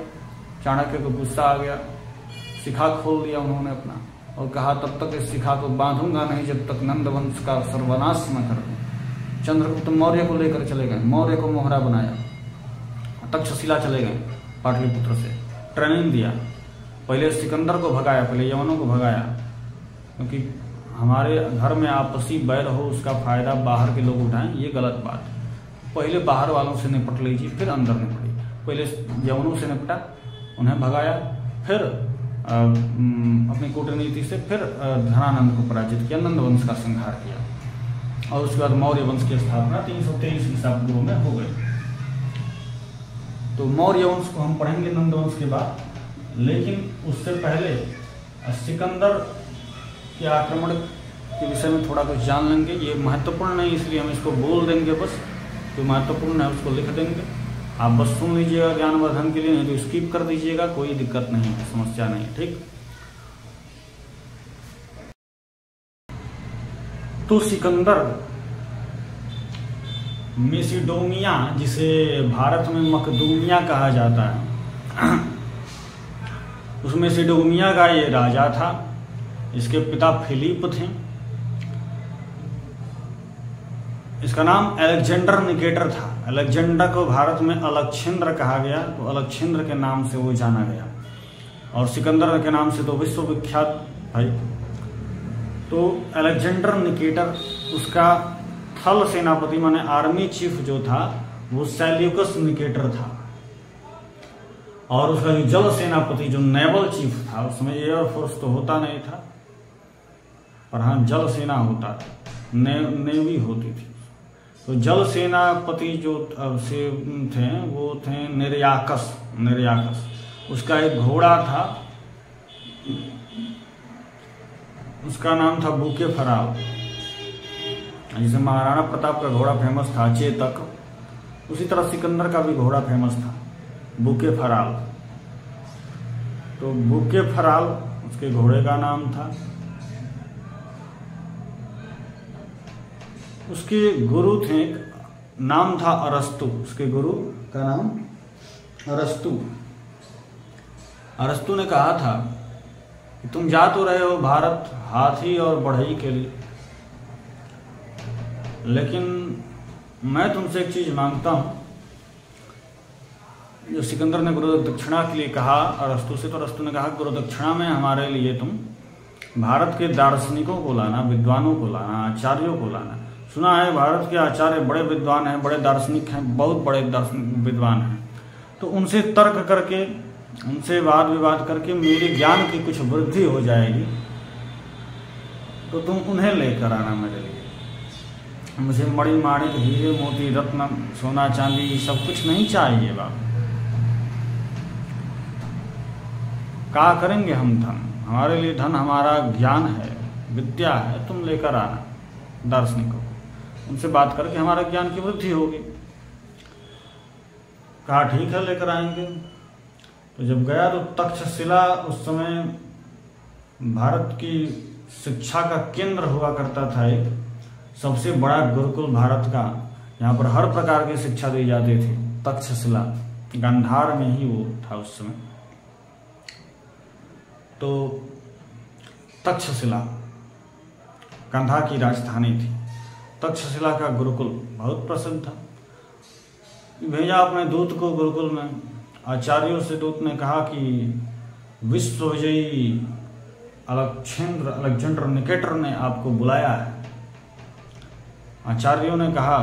चाणक्य को गुस्सा आ गया, शिखा खोल दिया उन्होंने अपना, और कहा तब तक इस शिखा को बांधूंगा नहीं जब तक नंद वंश का सर्वनाश न कर दूं। चंद्रगुप्त मौर्य को लेकर चले गए, मौर्य को मोहरा बनाया, तक्षशिला चले गए पाटलिपुत्र से, ट्रेनिंग दिया। पहले सिकंदर को भगाया, पहले यवनों को भगाया, क्योंकि हमारे घर में आपसी बैर हो उसका फायदा बाहर के लोग उठाएं, ये गलत बात है। पहले बाहर वालों से निपट लीजिए, फिर अंदर निपटिए। पहले यवनों से निपटा, उन्हें भगाया, फिर अपनी कूटनीति से फिर धनानंद को पराजित किया, नंद वंश का संहार किया, और उसके बाद मौर्य वंश की स्थापना 323 ईसा पूर्व में हो गई। तो मौर्य वंश को हम पढ़ेंगे नंद वंश के बाद, लेकिन उससे पहले सिकंदर के आक्रमण के विषय में थोड़ा कुछ जान लेंगे। ये महत्वपूर्ण नहीं इसलिए हम इसको बोल देंगे, बस जो महत्वपूर्ण है उसको लिख देंगे। आप बस सुन लीजिएगा ज्ञानवर्धन के लिए, नहीं तो स्किप कर दीजिएगा, कोई दिक्कत नहीं है, समस्या नहीं, ठीक। तो सिकंदर मेसिडोनिया, जिसे भारत में मकदूनिया कहा जाता है, उस मेसिडोनिया का ये राजा था। इसके पिता फिलिप थे। इसका नाम अलेक्जेंडर निकेटर था। अलेक्जेंडर को भारत में अलक्षेंद्र कहा गया, तो अलक्षेंद्र के नाम से वो जाना गया, और सिकंदर के नाम से तो विश्वविख्यात भाई। तो अलेक्जेंडर निकेटर, उसका थल सेनापति माने आर्मी चीफ जो था वो सेल्यूकस निकेटर था, और उसका जो जल सेनापति जो नेवल चीफ था, उसमें एयरफोर्स तो होता नहीं था, पर हाँ जल सेना होता था, नेवी होती थी। तो जल सेनापति जो से थे वो थे निर्याकस। उसका एक घोड़ा था, उसका नाम था बुके फराल, जिसे महाराणा प्रताप का घोड़ा फेमस था चेतक, उसी तरह सिकंदर का भी घोड़ा फेमस था बुके फराल। तो बुके फराल उसके घोड़े का नाम था। उसके गुरु थे, नाम था अरस्तु, उसके गुरु का नाम अरस्तु। अरस्तु ने कहा था कि तुम जा तो रहे हो भारत हाथी और बढ़ई के लिए, लेकिन मैं तुमसे एक चीज मांगता हूं। जो सिकंदर ने गुरु दक्षिणा के लिए कहा अरस्तु से, तो अरस्तु ने कहा गुरु दक्षिणा में हमारे लिए तुम भारत के दार्शनिकों को लाना, विद्वानों को लाना, आचार्यों को लाना। सुना है भारत के आचार्य बड़े विद्वान हैं, बड़े दार्शनिक हैं, बहुत बड़े दार्शनिक विद्वान हैं, तो उनसे तर्क करके, उनसे वाद विवाद करके मेरे ज्ञान की कुछ वृद्धि हो जाएगी, तो तुम उन्हें लेकर आना मेरे लिए। मुझे मणि माणिक हीरे मोती रत्न सोना चांदी ये सब कुछ नहीं चाहिए बाबा। क्या करेंगे हम धन, हमारे लिए धन हमारा ज्ञान है, विद्या है, तुम लेकर आना दार्शनिकों, उनसे बात करके हमारा ज्ञान की वृद्धि होगी। कहा ठीक है लेकर आएंगे। तो जब गया तो तक्षशिला उस समय भारत की शिक्षा का केंद्र हुआ करता था, एक सबसे बड़ा गुरुकुल भारत का, यहाँ पर हर प्रकार की शिक्षा दी जाती थी। तक्षशिला गांधार में ही वो था उस समय। तो तक्षशिला गांधार की राजधानी थी। तक्षशिला का गुरुकुल बहुत प्रसिद्ध था। भेजा अपने दूत को गुरुकुल में। आचार्यों से दूत ने कहा कि विश्व विजयी अलेक्जेंडर निकेटर ने आपको बुलाया है। आचार्यों ने कहा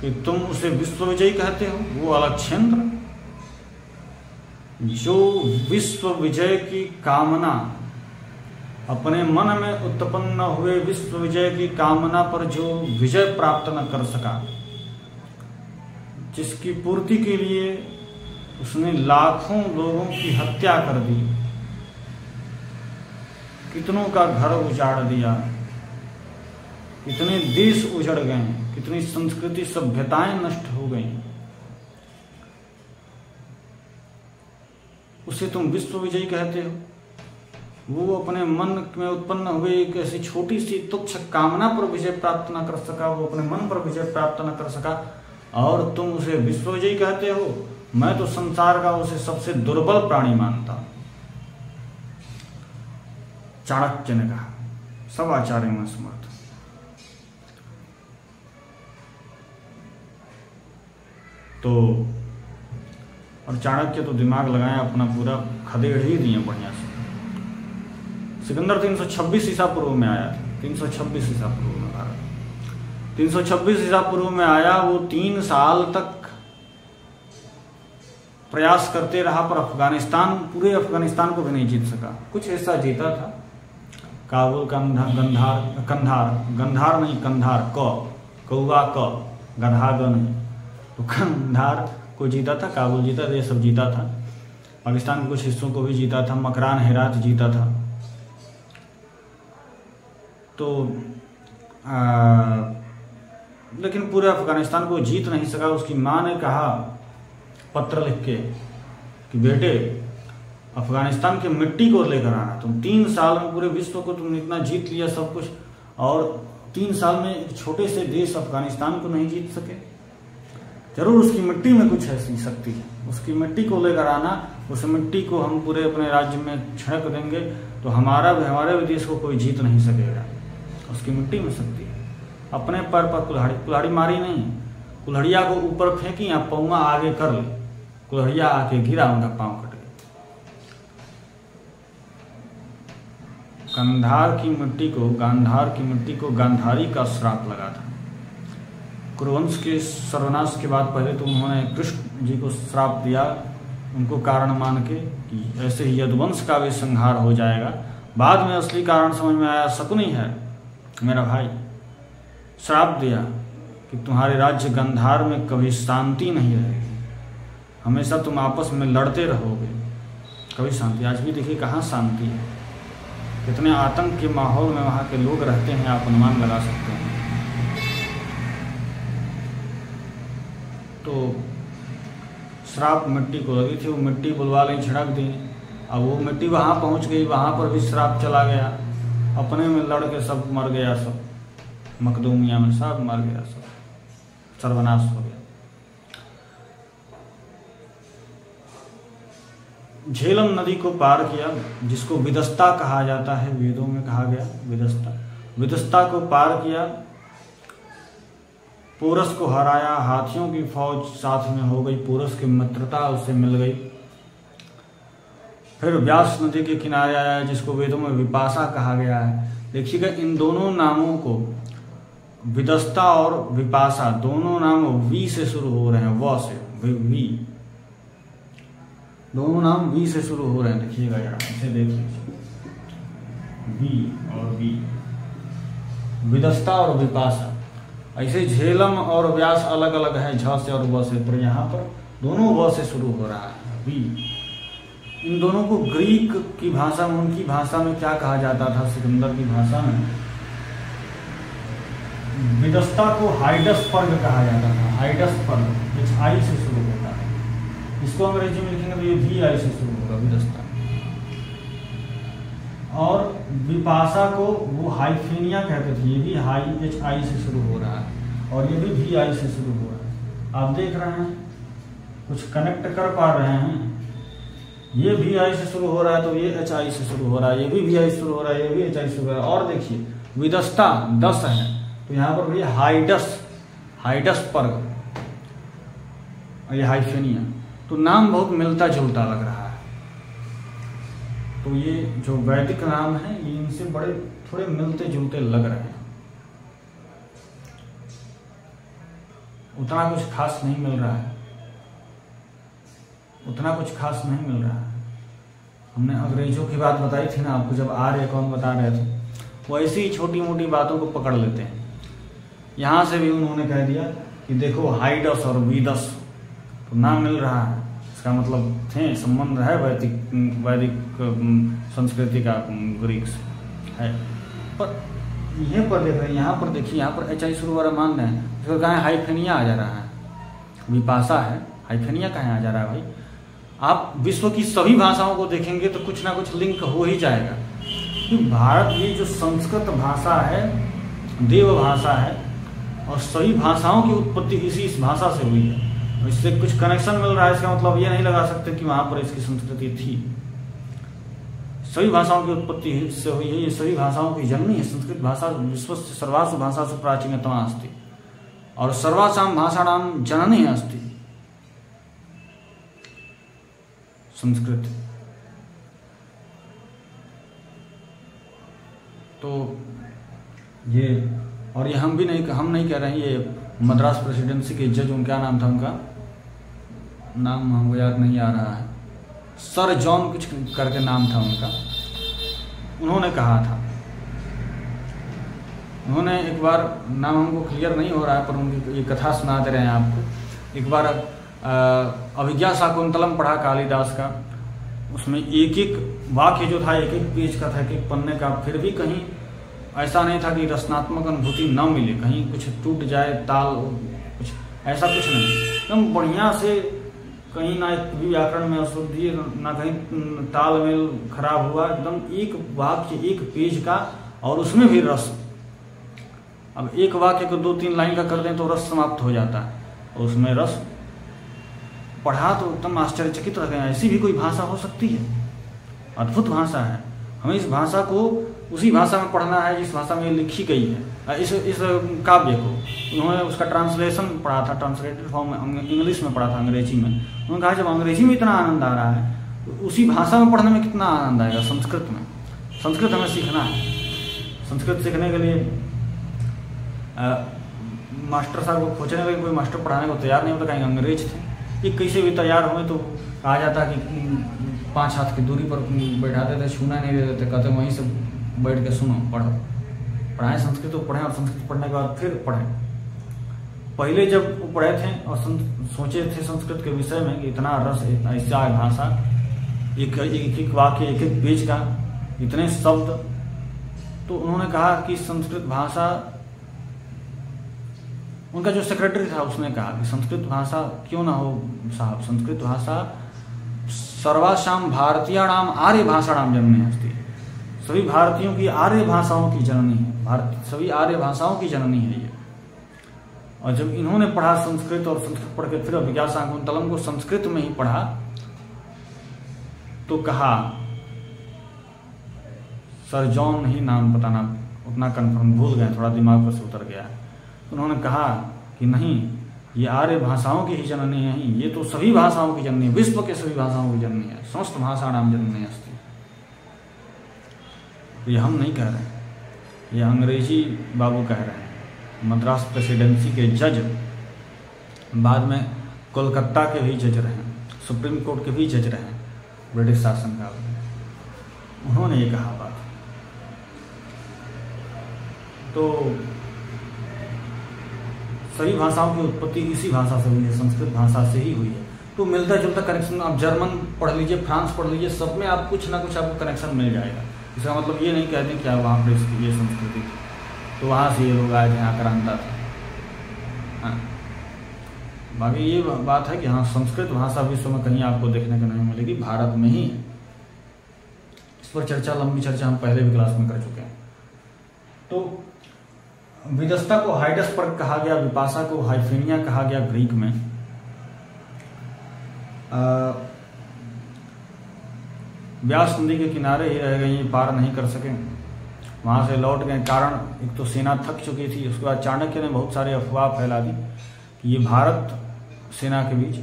कि तुम उसे विश्व विजयी कहते हो, वो अलेक्जेंडर जो विश्व विजय की कामना अपने मन में उत्पन्न हुए विश्व विजय की कामना पर जो विजय प्राप्त न कर सका, जिसकी पूर्ति के लिए उसने लाखों लोगों की हत्या कर दी, कितनों का घर उजाड़ दिया, कितने देश उजड़ गए, कितनी संस्कृति सभ्यताएं नष्ट हो गई, उसे तुम विश्व विजयी कहते हो। वो अपने मन में उत्पन्न हुए एक ऐसी छोटी सी तुच्छ कामना पर विजय प्राप्त न कर सका, वो अपने मन पर विजय प्राप्त न कर सका, और तुम उसे विश्व विजयी कहते हो। मैं तो संसार का उसे सबसे दुर्बल प्राणी मानता। चाणक्य ने कहा, सब आचार्य में समर्थ। तो और चाणक्य तो दिमाग लगाए, अपना पूरा खदेड़ ही दिए बढ़िया से। सिकंदर 326 ईसा पूर्व में आया था, 326 ईसा पूर्व में आया, 326 ईसा पूर्व में आया। वो 3 साल तक प्रयास करते रहा, पर अफगानिस्तान, पूरे अफगानिस्तान को भी नहीं जीत सका। कुछ हिस्सा जीता था, काबुल, गंधार नहीं, कंधार, कौवा गधा ग नहीं, तो कंधार को जीता था, काबुल जीता था, ये सब जीता था। पाकिस्तान के कुछ हिस्सों को भी जीता था, मकरान हेरात जीता था। तो लेकिन पूरे अफगानिस्तान को जीत नहीं सका। उसकी माँ ने कहा पत्र लिख के कि बेटे, अफगानिस्तान की मिट्टी को लेकर आना। तुम 3 साल में पूरे विश्व को तुमने इतना जीत लिया सब कुछ, और 3 साल में एक छोटे से देश अफगानिस्तान को नहीं जीत सके। जरूर उसकी मिट्टी में कुछ ऐसी शक्ति है, उसकी मिट्टी को लेकर आना। उस मिट्टी को हम पूरे अपने राज्य में छिड़क देंगे तो हमारे भी देश को कोई जीत नहीं सकेगा। उसकी मिट्टी में शक्ति है। अपने पैर पर कुल्हाड़ी मारी नहीं, कुल्हड़िया को ऊपर फेंकी या पौवा आगे कर ले, कुल्हड़िया आके गिरा, उनका पांव कट गया। गांधार की मिट्टी को गांधारी का श्राप लगा था। कुरुवंश के सर्वनाश के बाद पहले तो उन्होंने कृष्ण जी को श्राप दिया, उनको कारण मान के कि ऐसे ही यदुवंश का भी संहार हो जाएगा। बाद में असली कारण समझ में आया, शकुनी है मेरा भाई, श्राप दिया कि तुम्हारे राज्य गंधार में कभी शांति नहीं रहेगी, हमेशा तुम आपस में लड़ते रहोगे, कभी शांति। आज भी देखिए कहाँ शांति है, कितने आतंक के माहौल में वहाँ के लोग रहते हैं, आप अनुमान लगा सकते हैं। तो श्राप मिट्टी को लगी थी, वो मिट्टी बुलवा लें, छिड़क दी। अब वो मिट्टी वहाँ पहुँच गई, वहाँ पर भी श्राप चला गया, अपने में लड़ के सब मर गया, सब मकदूमिया में सब मर गया, सब सर्वनाश हो गया। झेलम नदी को पार किया, जिसको विदस्ता कहा जाता है, वेदों में कहा गया विदस्ता को पार किया, पोरस को हराया, हाथियों की फौज साथ में हो गई, पोरस की मित्रता उससे मिल गई। फिर व्यास नदी के किनारे आया, जिसको वेदों में विपाशा कहा गया है। देखिएगा इन दोनों नामों को, विदस्ता और विपाशा, दोनों नाम वी से शुरू हो रहे हैं, व से, वी, दोनों नाम वी से शुरू हो रहे हैं। देखिएगा यार, इसे देख लीजिए, वी और वी, विदस्ता और विपाशा। ऐसे झेलम और व्यास अलग अलग है, झ से और व से, पर यहाँ पर दोनों व से शुरू हो रहा है, वी। इन दोनों को ग्रीक की भाषा में, उनकी भाषा में क्या कहा जाता था, सिकंदर की भाषा में विदस्ता को हाइडसपर्ग कहा जाता था, हाइडसपर्ग, HI से शुरू होता है। इसको अंग्रेजी में लिखेंगे तो ये VI से शुरू होगा, विदस्ता। और विपाशा को वो हाइफेनिया कहते थे, ये भी HI से शुरू हो रहा है, और ये भी VI से शुरू हो रहा है। आप देख रहे हैं, कुछ कनेक्ट कर पा रहे हैं। ये भी आई से शुरू हो रहा है तो ये एच आई से शुरू हो रहा है, ये भी वी आई से शुरू हो रहा है, ये भी एच आई से शुरू हो रहा है। और देखिए विदस्ता 10 है तो यहाँ पर भी हाइडस, हाइडस पर्ग, ये हाइफेनिया, तो नाम बहुत मिलता जुलता लग रहा है। तो ये जो वैदिक नाम है ये इनसे बड़े थोड़े मिलते जुलते लग रहे हैं, उतना कुछ खास नहीं मिल रहा है, उतना कुछ खास नहीं मिल रहा है। हमने अंग्रेजों की बात बताई थी ना आपको, जब आर्य कौन बता रहे थे, वो ऐसी ही छोटी मोटी बातों को पकड़ लेते हैं। यहाँ से भी उन्होंने कह दिया कि देखो हाइडस और वीदस तो नाम मिल रहा है, इसका मतलब थे संबंध है वैदिक संस्कृति का ग्रीक से है। पर यहीं पर देख रहे हैं, यहाँ पर देखिए, यहाँ पर एच आई शुरू वाला मान रहे हैं, इसको कहाँ हाइफेनिया आ जा रहा है, विपाशा है, हाइफेनिया कहाँ आ जा रहा है भाई। आप विश्व की सभी भाषाओं को देखेंगे तो कुछ ना कुछ लिंक हो ही जाएगा। कि भारत ये जो संस्कृत भाषा है देव भाषा है और सभी भाषाओं की उत्पत्ति इस भाषा से हुई है, इससे कुछ कनेक्शन मिल रहा है। इसका मतलब ये नहीं लगा सकते कि वहां पर इसकी संस्कृति थी। सभी भाषाओं की उत्पत्ति इससे हुई है, ये सभी भाषाओं की जननी है। संस्कृत भाषा विश्व से सर्वासु भाषा से प्राचीनतमा अस्ति और सर्वासाम भाषाणाम जननी अस्ति संस्कृत। तो ये, और ये हम नहीं कह रहे हैं, ये मद्रास प्रेसिडेंसी के जज, उनका नाम था, उनका नाम हमको याद नहीं आ रहा है, सर जॉन कुछ करके नाम था उनका। उन्होंने कहा था, उन्होंने एक बार, नाम हमको क्लियर नहीं हो रहा है पर उनकी ये कथा सुना दे रहे हैं आपको। एक बार अभिज्ञा शाकुंतलम पढ़ा कालिदास का, उसमें एक एक वाक्य जो था एक एक पेज का था, एक एक पन्ने का, फिर भी कहीं ऐसा नहीं था कि रचनात्मक अनुभूति न मिले, कहीं कुछ टूट जाए ताल, कुछ ऐसा कुछ नहीं, एकदम बढ़िया से, कहीं ना एक व्याकरण में अशुद्धि, ना कहीं तालमेल खराब हुआ, एकदम एक वाक्य एक पेज का, और उसमें भी रस। अब एक वाक्य को 2-3 लाइन का कर दें तो रस समाप्त हो जाता है, और उसमें रस पढ़ा तो एकदम आश्चर्यचकित रह गए, ऐसी भी कोई भाषा हो सकती है, अद्भुत भाषा है। हमें इस भाषा को उसी भाषा में पढ़ना है जिस भाषा में लिखी गई है। इस काव्य को उन्होंने उसका ट्रांसलेशन पढ़ा था, ट्रांसलेटेड फॉर्म इंग्लिश में पढ़ा था, अंग्रेजी में। उन्होंने कहा जब अंग्रेजी में इतना आनंद आ रहा है तो उसी भाषा में पढ़ने में कितना आनंद आएगा संस्कृत में। संस्कृत हमें सीखना है। संस्कृत सीखने के लिए मास्टर साहब को खोजने के लिए कोई मास्टर पढ़ाने को तैयार नहीं होता, कहीं अंग्रेज थे। ये कैसे भी तैयार हुए तो कहा जाता कि 5 हाथ की दूरी पर बैठाते थे, छूना नहीं देते थे, कहते वहीं से बैठ के सुनो, पढ़ो। पढ़ाएं संस्कृत तो पढ़ें, और संस्कृत पढ़ने के बाद फिर पढ़ें। पहले जब वो पढ़े थे और सोचे थे संस्कृत के विषय में कि इतना रस, ऐसा भाषा, एक एक वाक्य एक एक पेज का, इतने शब्द, तो उन्होंने कहा कि संस्कृत भाषा, उनका जो सेक्रेटरी था उसने कहा कि संस्कृत भाषा क्यों ना हो साहब, संस्कृत भाषा सर्वासाम भारतीयाणाम आर्य भाषाणाम जननी अस्ति, सभी भारतीयों की आर्य भाषाओं की जननी है, सभी आर्य भाषाओं की जननी है ये। और जब इन्होंने पढ़ा संस्कृत, और संस्कृत पढ़ के फिर अभिज्ञा शाकुंतलम को संस्कृत में ही पढ़ा, तो कहा, सर जॉन ही नाम पता ना, उतना कंफर्म भूल गए, थोड़ा दिमाग पर से उतर गया। उन्होंने कहा कि नहीं, ये आर्य भाषाओं की ही जननी है, ये तो सभी भाषाओं की जननी है, विश्व के सभी भाषाओं की जननी है, समस्त भाषा नाम जननी अस्ति। ये हम नहीं कह रहे, ये अंग्रेजी बाबू कह रहे हैं, मद्रास प्रेसिडेंसी के जज, बाद में कोलकाता के भी जज रहे, सुप्रीम कोर्ट के भी जज रहे ब्रिटिश शासन काल में, उन्होंने ये कहा बात। तो सभी भाषाओं की उत्पत्ति इसी भाषा से हुई है, संस्कृत भाषा से ही हुई है। तो मिलता जुलता कनेक्शन, आप जर्मन पढ़ लीजिए, फ्रांस पढ़ लीजिए, सब में आप कुछ ना कुछ आपको कनेक्शन मिल जाएगा। इसका मतलब ये नहीं कहते कि वहाँ पर ये संस्कृति थी तो वहाँ से ये लोग आए थे, आक्रांता था। हाँ, बाकी ये बात है कि हाँ, संस्कृत भाषा विश्व में कहीं आपको देखने को नहीं मिलेगी, भारत में ही। इस पर चर्चा, लंबी चर्चा हम पहले भी क्लास में कर चुके हैं। तो विदस्ता को हाइडस पर्ग कहा गया, विपाशा को हाइफेनिया कहा गया ग्रीक में। व्यास नदी के किनारे ही रह गई, पार नहीं कर सके, वहाँ से लौट गए। कारण एक तो सेना थक चुकी थी, उसके बाद चाणक्य ने बहुत सारे अफवाह फैला दी कि ये भारत सेना के बीच,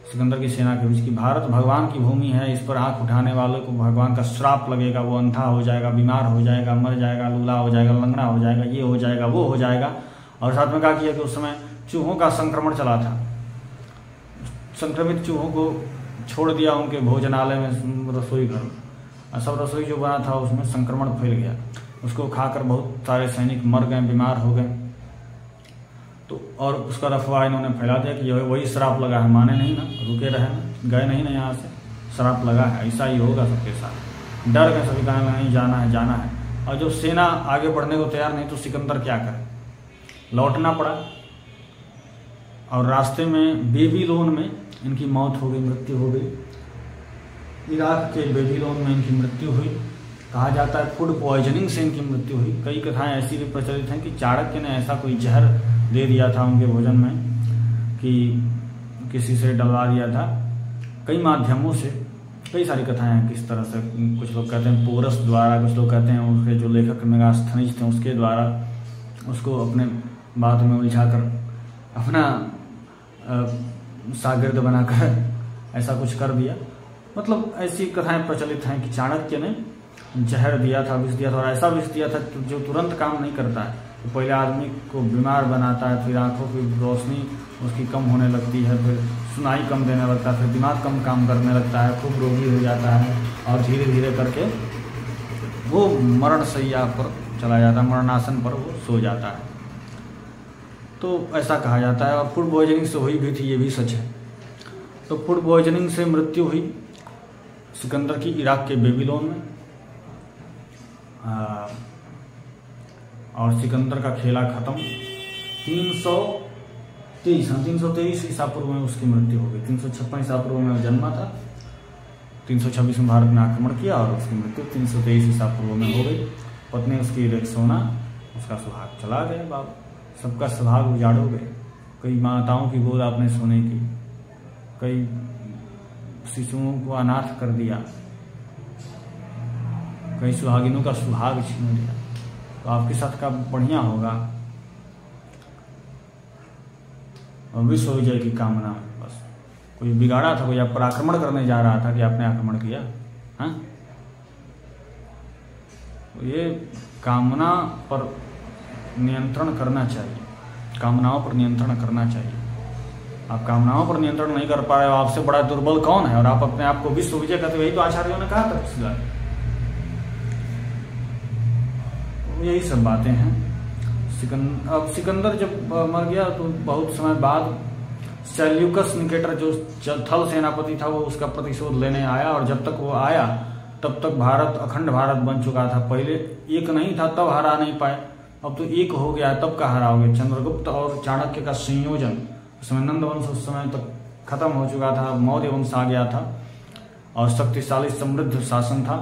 सिकंदर की सेना के बीच, कि भारत भगवान की भूमि है, इस पर आंख उठाने वालों को भगवान का श्राप लगेगा, वो अंधा हो जाएगा, बीमार हो जाएगा, मर जाएगा, लूला हो जाएगा, लंगड़ा हो जाएगा, ये हो जाएगा, वो हो जाएगा। और साथ में कहा कि उस समय चूहों का संक्रमण चला था, संक्रमित चूहों को छोड़ दिया उनके भोजनालय में, रसोई घर में, सब रसोई जो बना था उसमें संक्रमण फैल गया, उसको खाकर बहुत सारे सैनिक मर गए, बीमार हो गए। तो और उसका अफवाह इन्होंने फैला दिया कि वही श्राप लगा है, माने नहीं ना, रुके रहे ना, गए नहीं ना यहाँ से, श्राप लगा है, ऐसा ही होगा सबके साथ। डर गए सभी, कहा नहीं जाना है, जाना है। और जब सेना आगे बढ़ने को तैयार नहीं तो सिकंदर क्या करे, लौटना पड़ा। और रास्ते में बेबीलोन में इनकी मौत हो गई, मृत्यु हो गई। इराक के बेबीलोन में इनकी मृत्यु हुई। कहा जाता है फूड पॉइजनिंग से इनकी मृत्यु हुई। कई कथाएं ऐसी भी प्रचलित हैं कि चाणक्य ने ऐसा कोई जहर दे दिया था उनके भोजन में कि किसी से डलवा दिया था। कई माध्यमों से कई सारी कथाएं हैं किस तरह से, कुछ लोग कहते हैं पोरस द्वारा, कुछ लोग कहते हैं उसके जो लेखक मेगास्थनीज थे उसके द्वारा उसको अपने बात में उलझाकर अपना शागिर्द बनाकर ऐसा कुछ कर दिया। मतलब ऐसी कथाएं प्रचलित हैं कि चाणक्य ने जहर दिया था, विष दिया था, और ऐसा विष दिया था जो तुरंत काम नहीं करता है। तो पहले आदमी को बीमार बनाता है, फिर आंखों की रोशनी उसकी कम होने लगती है, फिर सुनाई कम देने लगता है, फिर दिमाग कम काम करने लगता है, खूब रोगी हो जाता है, और धीरे धीरे करके वो मरणशैया पर चला जाता है, मरणासन पर वो सो जाता है। तो ऐसा कहा जाता है। और फूड पॉइजनिंग से हुई भी थी, ये भी सच है। तो फूड पॉइजनिंग से मृत्यु हुई सिकंदर की इराक के बेबीलोन में। और सिकंदर का खेला खत्म। 323 ईसा पूर्व में उसकी मृत्यु हो गई। 356 ईसा पूर्व में जन्मा था, 326 में भारत में आक्रमण किया और उसकी मृत्यु 323 ईसा पूर्व में हो गई। पत्नी उसकी रेक्सोना, उसका सुहाग चला गया, बाबा सबका सुहाग उजाड़ हो गए। कई माताओं की गोद आपने सोने की, कई शिशुओं को अनाथ कर दिया, कई सुहागिनों का सुहाग छीन लिया। तो आपके साथ का बढ़िया होगा। विश्व विजय की कामना, बस कोई बिगाड़ा था, कोई आप पर आक्रमण करने जा रहा था कि आपने आक्रमण किया। हाँ, तो ये कामना पर नियंत्रण करना चाहिए, कामनाओं पर नियंत्रण करना चाहिए। आप कामनाओं पर नियंत्रण नहीं कर पा रहे हो, आपसे बड़ा दुर्बल कौन है? और आप अपने आप को विश्व विजय कहते हो, यही तो आचार्यों ने कहा था। यही सब बातें हैं। अब सिकंदर जब मर गया तो बहुत समय बाद सेल्यूकस निकेटर जो थल सेनापति था वो उसका प्रतिशोध लेने आया। और जब तक वो आया तब तक भारत अखंड भारत बन चुका था। पहले एक नहीं था तब हरा नहीं पाए, अब तो एक हो गया है तब का हराओगे। चंद्रगुप्त और चाणक्य का संयोजन, उस समय नंद वंश उस समय तक खत्म हो चुका था, मौर्य वंश आ गया था और शक्तिशाली समृद्ध शासन था।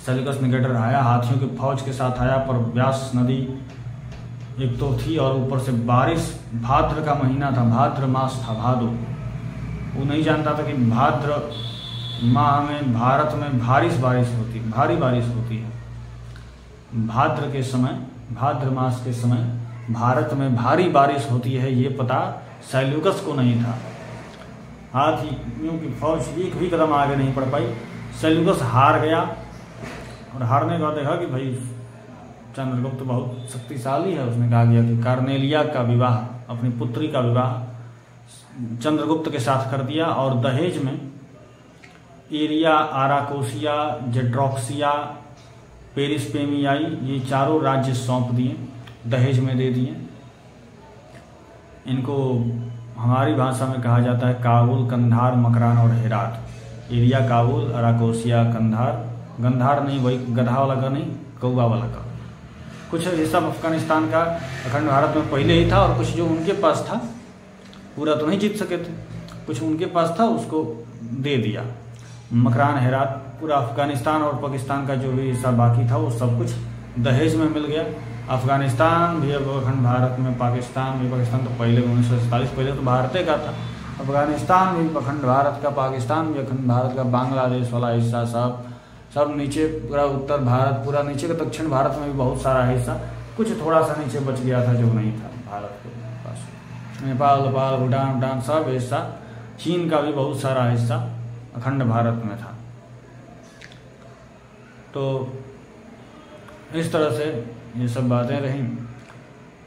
सेल्यूकस निकेटर आया, हाथियों की फौज के साथ आया, पर व्यास नदी एक तो थी और ऊपर से बारिश, भाद्र का महीना था, भाद्र मास था, भादो। वो नहीं जानता था कि भाद्र माह में भारत में भारी बारिश होती है। भाद्र के समय, भाद्र मास के समय भारत में भारी बारिश होती है, ये पता सेल्यूकस को नहीं था। हाथियों की फौज एक भी कदम आगे नहीं बढ़ पाई। सेल्यूकस हार गया और हारने का देखा कि भाई चंद्रगुप्त बहुत शक्तिशाली है। उसने कहा गया कि कार्नेलिया का विवाह, अपनी पुत्री का विवाह चंद्रगुप्त के साथ कर दिया और दहेज में एरिया, आराकोसिया, जेड्रोक्सिया, पेरिस्पेमियाई, ये चारों राज्य सौंप दिए, दहेज में दे दिए। इनको हमारी भाषा में कहा जाता है काबुल, कंधार, मकरान और हेरात। एरिया काबुल, अराकोसिया कंधार, गंधार नहीं वही गधा वाला का नहीं, कौवा वाला का। कुछ हिस्सा अफगानिस्तान का अखंड भारत में पहले ही था और कुछ जो उनके पास था, पूरा तो नहीं जीत सके थे, कुछ उनके पास था उसको दे दिया। मकरान, हेरात, पूरा अफगानिस्तान और पाकिस्तान का जो भी हिस्सा बाकी था वो सब कुछ दहेज में मिल गया। अफगानिस्तान भी अब अखंड भारत में, पाकिस्तान भी, पाकिस्तान तो पहले 1947 पहले तो भारत का था, अफगानिस्तान भी अखंड भारत का, पाकिस्तान भी अखंड भारत का, बांग्लादेश वाला हिस्सा सब नीचे, पूरा उत्तर भारत, पूरा नीचे का दक्षिण भारत में भी बहुत सारा हिस्सा, कुछ थोड़ा सा नीचे बच गया था जो नहीं था भारत के पास। नेपाल भूटान सब हिस्सा, चीन का भी बहुत सारा हिस्सा अखंड भारत में था। तो इस तरह से ये सब बातें रहीं।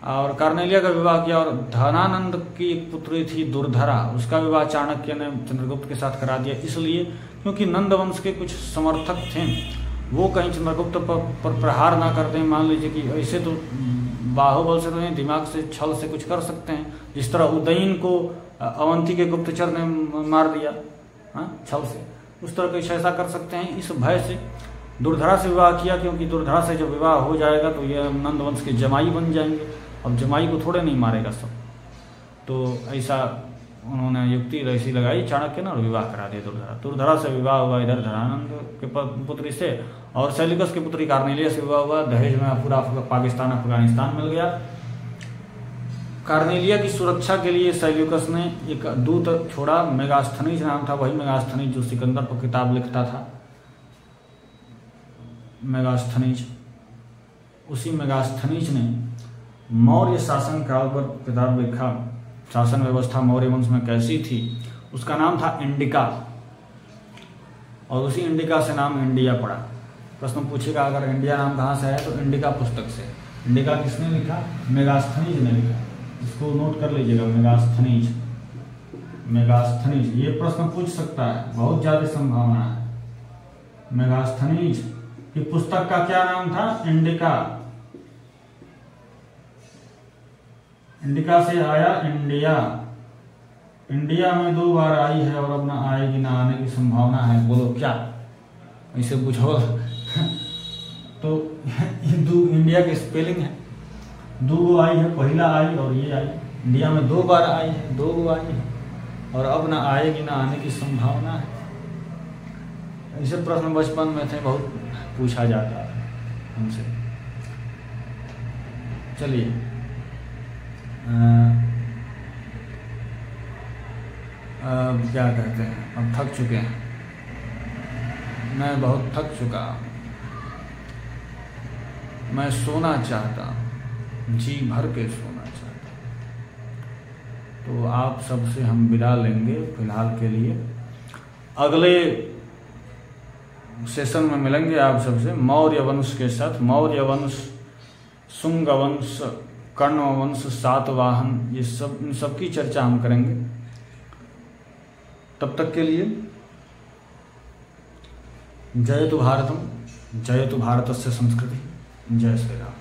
और कार्नेलिया का विवाह किया, और धनानंद की एक पुत्री थी दुर्धरा, उसका विवाह चाणक्य ने चंद्रगुप्त के साथ करा दिया, इसलिए क्योंकि नंद वंश के कुछ समर्थक थे, वो कहीं चंद्रगुप्त पर प्रहार ना करते हैं। मान लीजिए कि ऐसे तो बाहुबल से तो नहीं, दिमाग से, छल से कुछ कर सकते हैं, जिस तरह उदयन को अवंती के गुप्तचर ने मार दिया छल से, उस तरह कुछ ऐसा कर सकते हैं। इस भय से दुर्धरा से विवाह किया, क्योंकि दुर्धरा से जब विवाह हो जाएगा तो ये नंद वंश के जमाई बन जाएंगे। अब जमाई को थोड़े नहीं मारेगा सब, तो ऐसा उन्होंने युक्ति ऐसी लगाई चाणक्य ने और विवाह करा दिया दुर्धरा से विवाह हुआ इधर धनानंद के पुत्री से, और सेल्यूकस की पुत्री कार्नेलिया से विवाह हुआ। दहेज में पूरा पाकिस्तान अफगानिस्तान मिल गया। कार्नेलिया की सुरक्षा के लिए सेल्यूकस ने एक दूत छोड़ा, मेगास्थनीज नाम था, वही मेगास्थनीज जो सिकंदर पर किताब लिखता था, मेगास्थनीज। उसी मेगास्थनीज ने मौर्य शासन काल पर किताब लिखा, शासन व्यवस्था मौर्य वंश में कैसी थी, उसका नाम था इंडिका, और उसी इंडिका से नाम इंडिया पड़ा। प्रश्न पूछेगा अगर इंडिया नाम कहाँ से है, तो इंडिका पुस्तक से। इंडिका किसने लिखा? मेगास्थनीज ने लिखा, इसको नोट कर लीजिएगा, मेगास्थनीज। मेगास्थनीज ये प्रश्न पूछ सकता है, बहुत ज्यादा संभावना है। मेगास्थनीज की पुस्तक का क्या नाम था? इंडिका। इंडिका से आया इंडिया। इंडिया में 2 बार आई है और अब ना आएगी, ना आने की संभावना है। बोलो क्या? ऐसे पूछो तो इंडिया की स्पेलिंग है, 2 आई है, पहला आई और ये आई। इंडिया में 2 बार आई है, 2 आई है, और अब ना आएगी, ना आने की संभावना है। ऐसे प्रश्न बचपन में थे, बहुत पूछा जाता है हमसे। चलिए, अब क्या कहते हैं, अब थक चुके हैं, मैं बहुत थक चुका, मैं सोना चाहता हूँ, जी भर के सोना चाहता हूँ। तो आप सबसे हम विदा लेंगे फिलहाल के लिए। अगले सेशन में मिलेंगे आप सबसे मौर्य वंश के साथ। मौर्य वंश, शुंग वंश, कर्ण वंश, सातवाहन, ये सब, इन सब की चर्चा हम करेंगे। तब तक के लिए जयतु भारतम, जयतु भारतस्य संस्कृति, जय श्री राम।